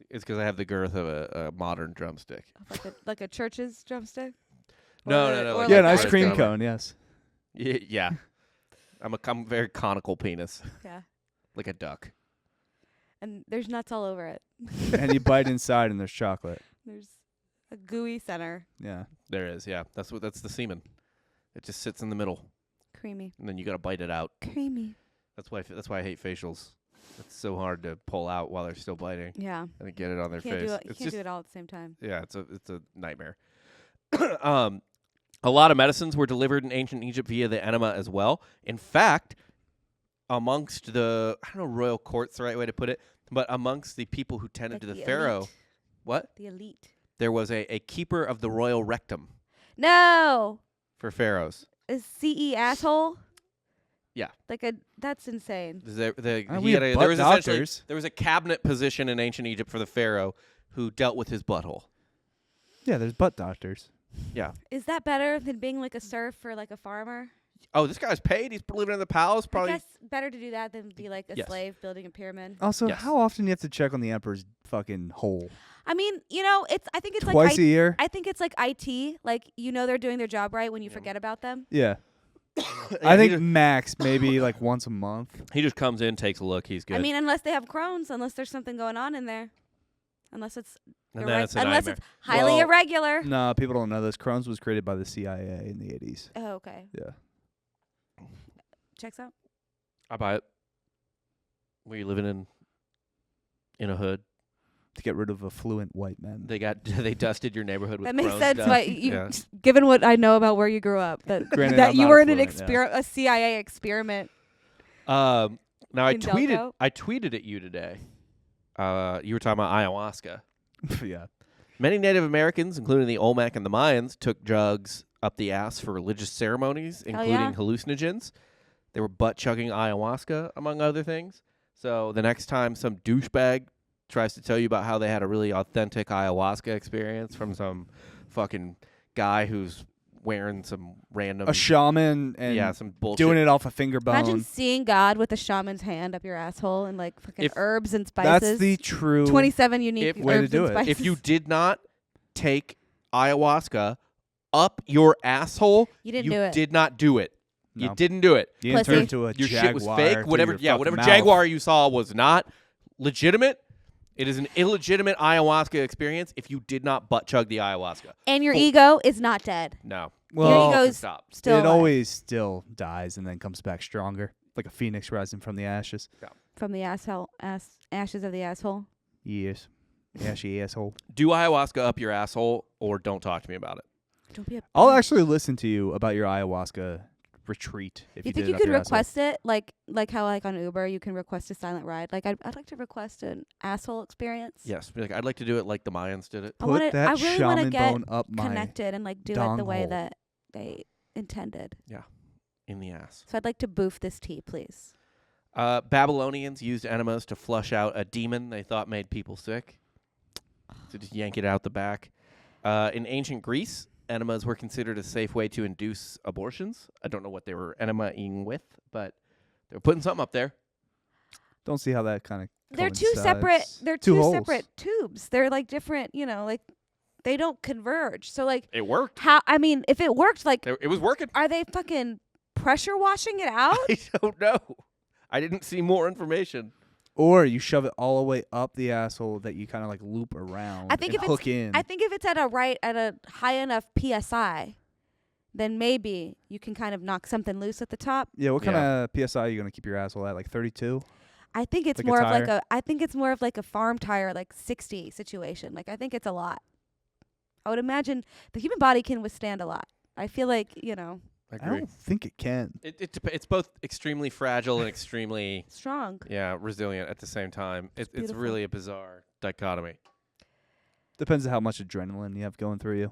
It's because I have the girth of a modern drumstick. like a church's drumstick. No, Or- no, no. or like Yeah, a an ice British cream drummer. cone. Yes. Yeah. I'm a very conical penis, Yeah, like a duck. and there's nuts all over it. And you bite inside, and there's chocolate. There's a gooey center, Yeah. There is, yeah. That's the semen. It just sits in the middle, creamy, and then you gotta bite it out. creamy. That's why I hate facials. It's so hard to pull out while they're still biting Yeah, and get it on their can't face. do it. You It's can't just do it all at the same time. yeah, it's a nightmare. A lot of medicines were delivered in ancient Egypt via the enema as well. In fact, amongst the I don't know royal court's the right way to put it, but amongst the people who tended Like to the the pharaoh, elite. what? The elite. There was a keeper of the royal rectum No, for pharaohs. is CE asshole? Yeah. That's insane. There We have butt was essentially doctors. there was a cabinet position in ancient Egypt for the pharaoh who dealt with his butthole. Yeah, there's butt doctors. Yeah. Is that better than being like a serf for like a farmer? Oh, this guy's paid. He's living in the palace. I Probably. guess better to do that than be like a Yes. slave building a pyramid. Also, Yes. how often do you have to check on the emperor's fucking hole? I mean, I think it's Twice like a year? I think it's like IT. Like they're doing their job right when you forget about them. Yeah. Yeah, I think he just, max maybe like once a month. he just comes in, takes a look. He's good. I mean, unless they have Crohn's, unless there's something going on in there, unless it's and then it's a unless nightmare. it's highly Well, irregular. No, people don't know this. Crohn's was created by the CIA in the 80s. Oh, okay. Yeah. Checks out. I buy it. Were you living in a hood? To get rid of affluent white men. They dusted your neighborhood with That makes Crohn's sense. dust? Why Yeah. given what I know about where you grew up, that Granted, that I'm you not were in affluent, a CIA experiment. Now I In Delco? tweeted at you today. You were talking about ayahuasca. Yeah. Many Native Americans, including the Olmec and the Mayans, took drugs up the ass for religious ceremonies, including yeah. hallucinogens. They were butt chugging ayahuasca, among other things. So the next time some douchebag tries to tell you about how they had a really authentic ayahuasca experience from some fucking guy who's wearing some random A shaman and some bullshit. doing it off a finger bone. Imagine seeing God with a shaman's hand up your asshole and like fucking If- herbs and spices. That's the true 27 unique If- Way to herbs do and it. spices. If you did not take ayahuasca up your asshole, You didn't do it. did not do it. You No. didn't do it. You didn't Pussy. turn into a Your jaguar shit was fake. through Whatever. your Yeah, fucking whatever mouth. jaguar you saw was not legitimate. It is an illegitimate ayahuasca experience if you did not butt chug the ayahuasca. and your Oh. ego is not dead. No. Well, your ego's Stop. still it alive always still dies and then comes back stronger, like a phoenix rising from the ashes. from the ashes of the asshole. Yes, ashy asshole. Do ayahuasca up your asshole or don't talk to me about it. Don't be a. I'll bitch. actually listen to you about your ayahuasca retreat if You you, think did you it up could your asshole. request it like how like on Uber you can request a silent ride? Like I'd like to request an asshole experience. Yes. Be like, I'd like to do it like the Mayans did it. I Put wanna- that I really wanna shaman get bone up my connected and like do it dong the way hole. that they intended. In the ass. So I'd like to boof this tea, please. Babylonians used enemas to flush out a demon they thought made people sick. So just yank it out the back. In ancient Greece, enemas were considered a safe way to induce abortions. I don't know what they were enema-ing with, but they were putting something up there. Don't see how that kind of. They're two separate. They're Two two holes. separate tubes. They're like different. Like they don't converge. So like It worked. how? I mean, if it worked, like It was working. are they fucking pressure washing it out? I don't know. I didn't see more information. Or you shove it all the way up the asshole that you kind of like loop around. I think and if hook in. I think if it's at a high enough psi, then maybe you can kind of knock something loose at the top. Yeah, what kind of psi are you gonna keep your asshole at? Like 32? I think it's Like a more of like tire? I think it's more of like a farm tire, like 60 situation. Like I think it's a lot. I would imagine the human body can withstand a lot. I feel like I I agree. don't think it can. It's both extremely fragile and extremely strong. resilient at the same time. It's beautiful. really a bizarre dichotomy. Depends on how much adrenaline you have going through you.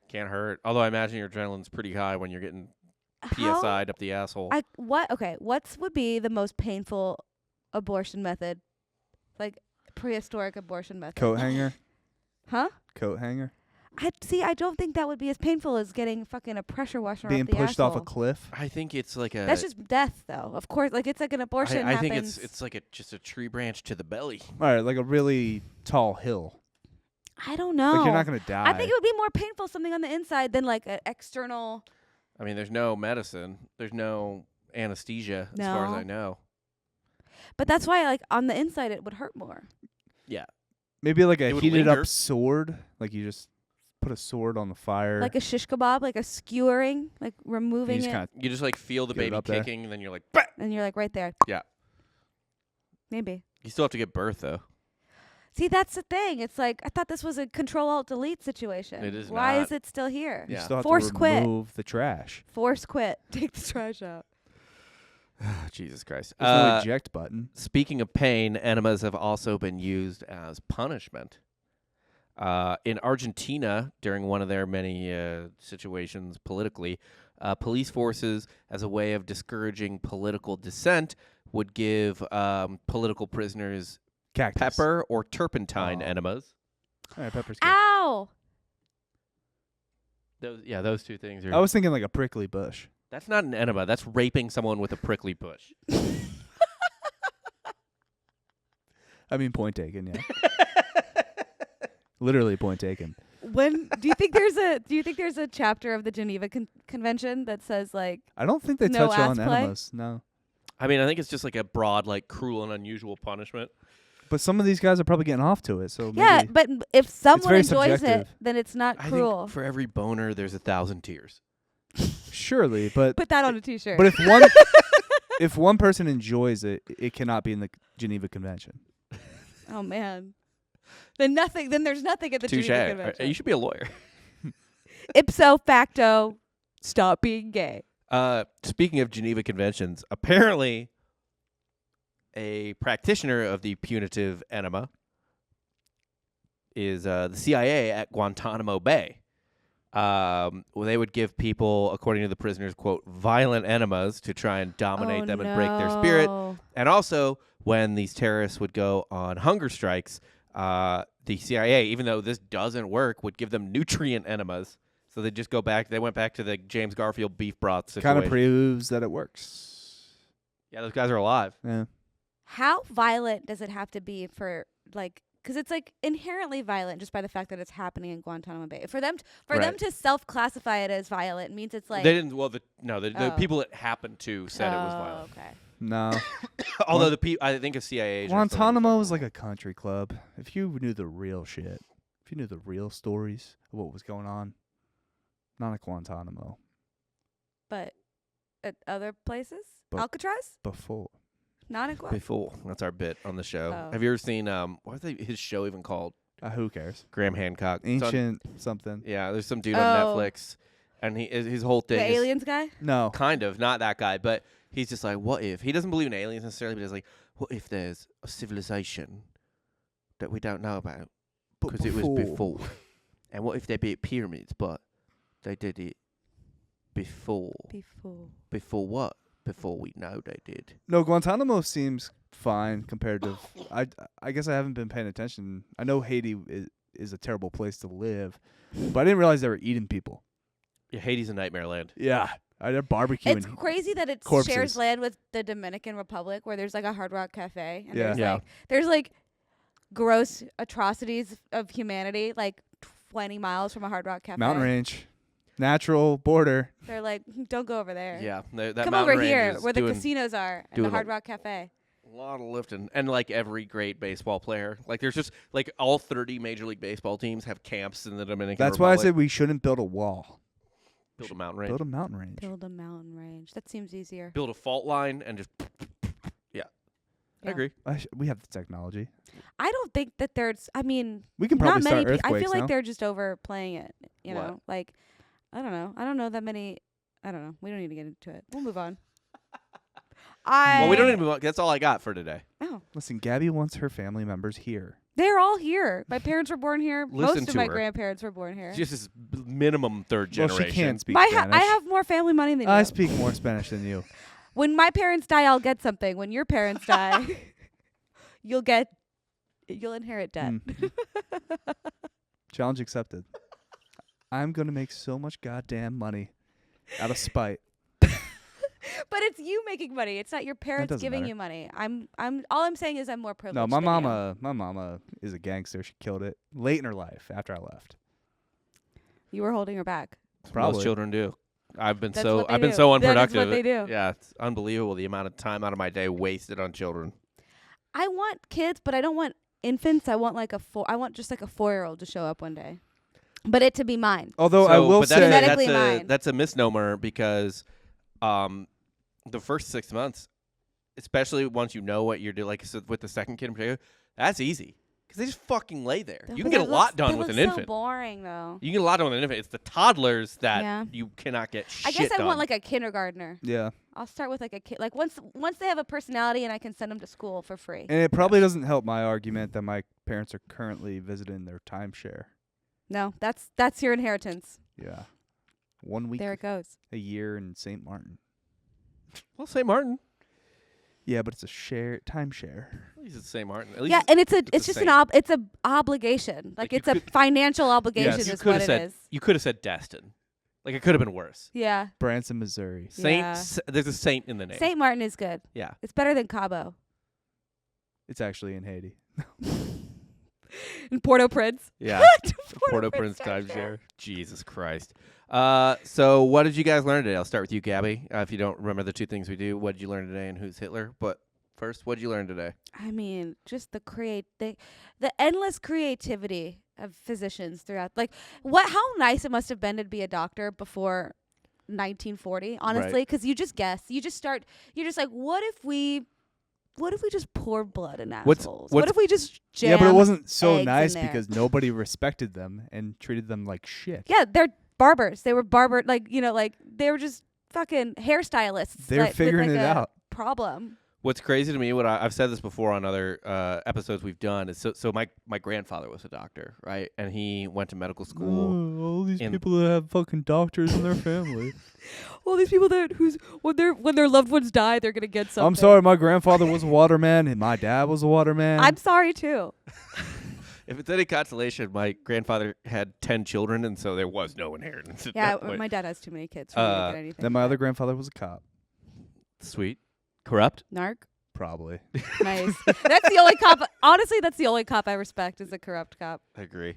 Can't hurt. Although I imagine your adrenaline's pretty high when you're getting How- PSI'd up the asshole. What would be the most painful abortion method? Like prehistoric abortion method. Coat hanger? Huh? Coat hanger? I don't think that would be as painful as getting fucking a pressure washer Being off the pushed asshole. off a cliff? I think it's like a. That's just death, though. Of course, like it's like an abortion. I think happens. it's like just a tree branch to the belly. All right, like a really tall hill. I don't know. Like you're not going to die. I think it would be more painful something on the inside than like an external. I mean, there's no medicine. There's no anesthesia, as far as No. I know. But that's why, like on the inside, it would hurt more. Yeah. Maybe like It a would heated linger. up sword. Like you just put a sword on the fire. Like a shish kebab, like a skewering, like you removing just it, kind You just like feel the Get it baby up there. kicking, and then you're like, bah! and you're like right there. Yeah. Maybe. You still have to give birth though. See, that's the thing. It's like I thought this was a Control-Alt-Delete situation. It is Why not. is it still here? you Yeah. still have Force to quit. remove the trash. Force quit. Take the trash out. Jesus Christ. There's no eject button. Speaking of pain, enemas have also been used as punishment. In Argentina, during one of their many situations politically, police forces, as a way of discouraging political dissent, would give political prisoners Cactus. pepper or turpentine Oh. enemas. All right, pepper's good. Ow! Those two things are. I was thinking like a prickly bush. That's not an enema. That's raping someone with a prickly bush. I mean, point taken, yeah. Literally point taken. When do you think there's a chapter of the Geneva Convention that says like I don't think they No touch on ass play? enemas. No. I mean, I think it's just like a broad, like cruel and unusual punishment. But some of these guys are probably getting off to it. So yeah, maybe but if someone very enjoys it, subjective. then it's not I cruel. think for every boner, there's 1,000 tears. surely. But Put that on a T-shirt. but if one person enjoys it, it cannot be in the Geneva Convention. oh man, then there's nothing at the Touche. Geneva Convention. You should be a lawyer. Ipso facto, stop being gay. Speaking of Geneva Conventions, apparently a practitioner of the punitive enema is the CIA at Guantanamo Bay. They would give people, according to the prisoners, quote, violent enemas to try and dominate them and break their spirit. And also, when these terrorists would go on hunger strikes, the CIA, even though this doesn't work, would give them nutrient enemas. So they just go back. They went back to the James Garfield beef broth situation. Kind of proves that it works. Yeah, those guys are alive. Yeah. How violent does it have to be for like? Because it's like inherently violent just by the fact that it's happening in Guantanamo Bay. For them to self-classify it as violent means it's like They didn't. Well, the Oh. people it happened to said it was violent. Okay. No. Although I think a CIA agent. Guantanamo was like a country club. If you knew the real shit, if you knew the real stories of what was going on, not at Guantanamo. But at other places, But- Alcatraz, Before. not in Guantanamo. before. That's our bit on the show. Oh. Have you ever seen what was his show even called? Who cares? Graham Hancock. It's on- Ancient something. yeah, there's some dude on Oh. Netflix, and his whole thing The is aliens guy. No. kind of not that guy, but he's just like, what if he doesn't believe in aliens necessarily, but he's like, what if there's a civilization that we don't know about because it was before, and what if they built pyramids, but they did it before what? Before we know they did. No, Guantanamo seems fine compared to. I guess I haven't been paying attention. I know Haiti is a terrible place to live, but I didn't realize they were eating people. Yeah, Haiti's a nightmare land. Yeah, They're barbecuing. It's crazy that it corpses. shares land with the Dominican Republic, where there's like a Hard Rock Cafe, and Yeah. there's like gross atrocities of humanity, like 20 miles from a Hard Rock Cafe. Mountain range, natural border. They're like, don't go over there. Yeah, that Come mountain over range here is where the doing casinos are and doing the a- Hard Rock Cafe. a lot of lifting, and like every great baseball player, like there's just like all 30 Major League Baseball teams have camps in the Dominican That's why I Republic. said we shouldn't build a wall. Build a mountain range, Build a mountain range. Build a mountain range. That seems easier. build a fault line, and just I Yeah. agree. We have the technology. I don't think that there's. I mean, We can not probably many. start earthquakes I feel like now. they're just overplaying it. You What? know, like I don't know. I don't know that many. I don't know. We don't need to get into it. We'll move on. Well, we don't need to move on. That's all I got for today. Oh, Listen, Gabby wants her family members here. they're all here. My parents were born here. Listen Most of to my her. grandparents were born here. Just as minimum third generation. Well, she can't speak I Spanish. have more family money than I you. speak more Spanish than you. When my parents die, I'll get something. When your parents die, you'll inherit debt. Mm. Challenge accepted. I'm gonna make so much goddamn money out of spite. But it's you making money. It's not your parents doesn't giving matter. you money. All I'm saying is I'm more privileged. No, my than you. mama is a gangster. She killed it late in her life after I left. You were holding her back. Probably. Most children do. I've been That's so what they I've been do. so That is unproductive. what they do. Yeah, it's unbelievable the amount of time out of my day wasted on children. I want kids, but I don't want infants. I want I want just like a 4-year-old to show up one day, but it to be mine. Although I will but say, Genetically mine. that's a misnomer because the first 6 months, especially once you know what you're doing, like so with the second kid in particular, that's easy because they just fucking lay there. You can get a lot done with an infant. So boring though. You can get a lot done with an infant. It's the toddlers that Yeah. you cannot get I shit guess I done. want like a kindergartner. yeah, I'll start with like a kid. Like once they have a personality and I can send them to school for free. and it probably doesn't help my argument that my parents are currently visiting their timeshare. No, that's your inheritance. Yeah, 1 week There it goes. a year in St. Martin. well, St. Martin. Yeah, but it's a timeshare. At least it's St. Martin. At least Yeah, and it's a just saint. it's a obligation. Like you it's a could- financial obligation Yes. you is could what have it said is. you could have said Destin. Like it could have been worse. Yeah. Branson, Missouri. Saint. Yeah. There's a saint in the name. St. Martin is good. Yeah. It's better than Cabo. It's actually in Haiti. In Port-au-Prince. Yeah. Port-au-Prince timeshare. Jesus Christ. So what did you guys learn today? I'll start with you, Gabby. If you don't remember the two things we do, what did you learn today and who's Hitler? But first, what did you learn today? I mean, just the endless creativity of physicians throughout. Like, how nice it must have been to be a doctor before 1940. Honestly, because you just guess. You're just like, what if we just pour blood in assholes? What if we just jam Yeah, but it wasn't so eggs in nice there? because nobody respected them and treated them like shit. Yeah, they're barbers. They were like they were just fucking hairstylists. They're like, figuring with it like a out. Problem. What's crazy to me, I've said this before on other episodes we've done, is so my grandfather was a doctor, right? And he went to medical school. all these in- people that have fucking doctors in their family. All these people that when their loved ones die, they're gonna get something. I'm sorry, my grandfather was a waterman and my dad was a waterman. I'm sorry too. If it's any consolation, my grandfather had 10 children, and so there was no inheritance. At Yeah, that point. my dad has too many kids for me to get anything. Then my other grandfather was a cop. Sweet. Corrupt? narc. Probably. Nice. That's the only cop. Honestly, that's the only cop I respect is a corrupt cop. I agree.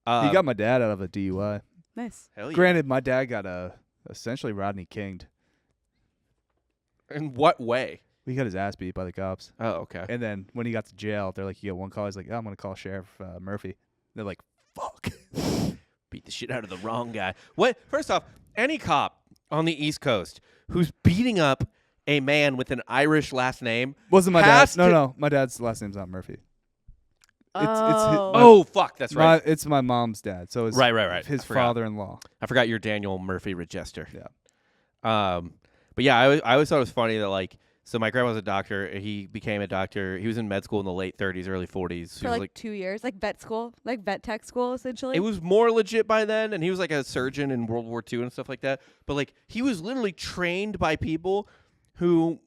He got my dad out of a DUI. Nice. Hell yeah. Granted, my dad got essentially Rodney King'd. In what way? He got his ass beat by the cops. Oh, okay. And then when he got to jail, they're like, you get one call. He's like, I'm going to call Sheriff Murphy. They're like, fuck. Beat the shit out of the wrong guy. What? First off, any cop on the East Coast who's beating up a man with an Irish last name Wasn't my has dad's. No, to- no. My dad's last name's not Murphy. Oh. Oh, fuck. That's right. It's my mom's dad. So it's Right. his I forgot. father-in-law. I forgot you're Daniel Murphy Regester. Yeah. But yeah, I always thought it was funny that like, so my grandma was a doctor. He became a doctor. He was in med school in the late 30s, early 40s. He For was like 2 years, like vet school, like vet tech school, essentially. it was more legit by then, and he was like a surgeon in World War II and stuff like that. But like, he was literally trained by people who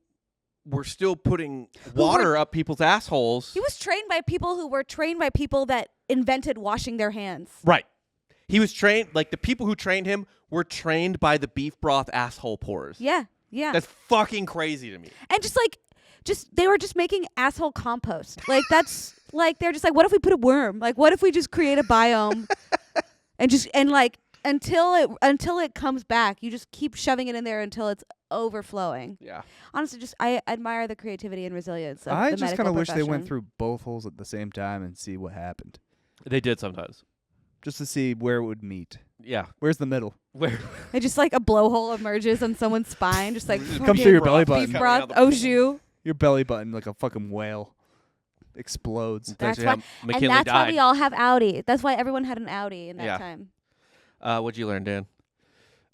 were still putting water up people's assholes. He was trained by people who were trained by people that invented washing their hands. Right. He was trained, like the people who trained him were trained by the beef broth asshole pourers. Yeah. Yeah. That's fucking crazy to me. And they were just making asshole compost. Like that's like they're just like, what if we put a worm? Like what if we just create a biome and like until it comes back, you just keep shoving it in there until it's overflowing. Yeah. Honestly, I admire the creativity and resilience of I the just kind of wish they went profession. through both holes at the same time and see what happened. They did sometimes. Just to see where it would meet. Yeah. Where's the middle? Where? It just like a blowhole emerges on someone's spine, just like Comes through your belly beef button. broth, au jus. Your belly button like a fucking whale explodes. That's actually why, how McKinley and that's why died. we all have Audi. That's why everyone had an Audi in that Yeah. time. What'd you learn, Dan?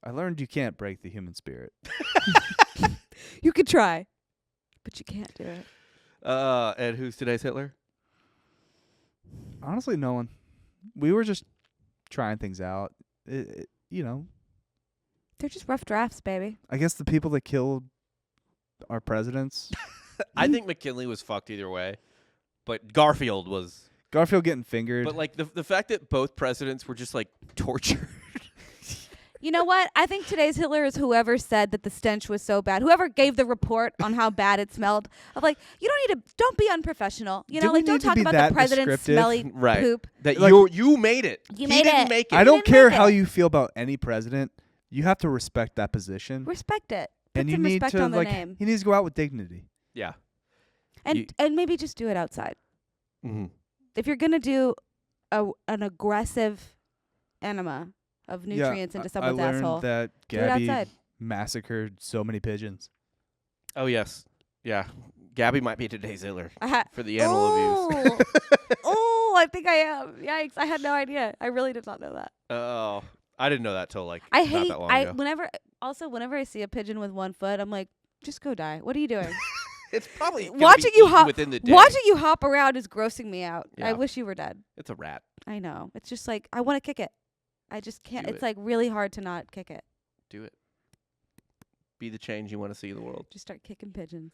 I learned you can't break the human spirit. You could try, but you can't do it. And who's today's Hitler? Honestly, no one. We were just trying things out. You know, They're just rough drafts, baby. I guess the people that killed our presidents. I think McKinley was fucked either way, but Garfield was. Garfield getting fingered. But like the fact that both presidents were just like tortured. You know what? I think today's Hitler is whoever said that the stench was so bad. Whoever gave the report on how bad it smelled. Of like, you don't be unprofessional. You Do know, we like don't need to talk be about that the president's descriptive? smelly Right. poop. That Like- you made it. You He made didn't it. make it. I don't didn't care make how it. you feel about any president. You have to respect that position. Respect it. Put And you some need respect to on the like name. he needs to go out with dignity. Yeah. And maybe just do it outside. Mm-hmm. If you're gonna do an aggressive enema of nutrients into someone's I learned asshole, that do it Gabby outside. massacred so many pigeons. Oh yes. Yeah. Gabby might be today's Hitler I had. for the animal abuse. Oh, I think I am. Yikes! I had no idea. I really did not know that. Oh, I didn't know that till like I not hate. that long ago. Whenever I see a pigeon with one foot, I'm like, just go die. What are you doing? It's probably gonna Watching be you eaten hop- within the day. Watching you hop around is grossing me out. I Yeah. wish you were dead. It's a rat. I know. It's just like I want to kick it. I just can't. Do It's it. like really hard to not kick it. Do it. Be the change you want to see in the world. Just start kicking pigeons.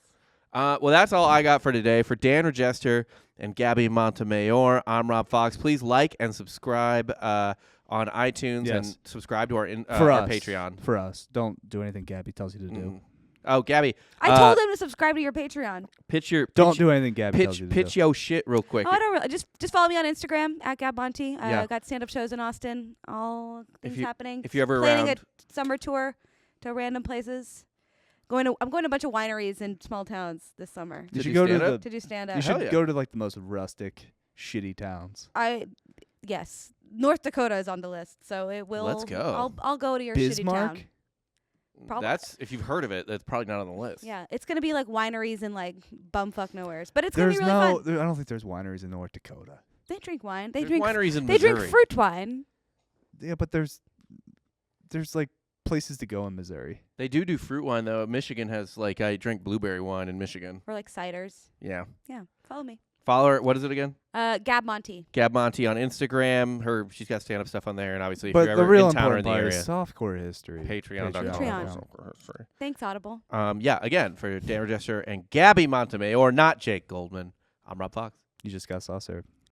Well, that's all I got for today. For Dan Regester and Gabby Montemayor, I'm Rob Fox. Please like and subscribe on iTunes Yes. and subscribe to our For our us. Patreon. For us. Don't do anything Gabby tells you to do. Mhm. Oh, Gabby, I told him to subscribe to your Patreon. Don't pitch, do anything Gabby tells you to pitch do. yo shit real quick. Oh, I don't really. Just follow me on Instagram at @GabMonty. Yeah. Got stand-up shows in Austin. All things happening. If you're ever Planning around, a summer tour to random places. I'm going to a bunch of wineries in small towns this summer You To should do go to stand-up? to do stand-up. You Hell should yeah. go to like the most rustic, shitty towns. Yes, North Dakota is on the list, so it will. Let's go. I'll go to your shitty Bismarck? town. Probably. that's if you've heard of it, that's probably not on the list. Yeah, it's gonna be like wineries and like bumfuck nowheres, but it's gonna There's be really fun. I don't think there's wineries in North Dakota. They drink wine. They There's drink. wineries in They Missouri. drink fruit wine. Yeah, but there's like places to go in Missouri. They do fruit wine though. Michigan has like I drink blueberry wine in Michigan. Or like ciders. Yeah. Yeah, follow me. Follow her. What is it again? Gab Monty. Gab Monty on Instagram. She's got stand up stuff on there, and obviously if But you're the ever real in town or in important the part area, is softcore history. Patreon.com. Patreon. Thanks, Audible. Yeah, again for Dan Regester and Gabby Montemayor, or not Jake Goldman. I'm Rob Fox. You just got sauce served.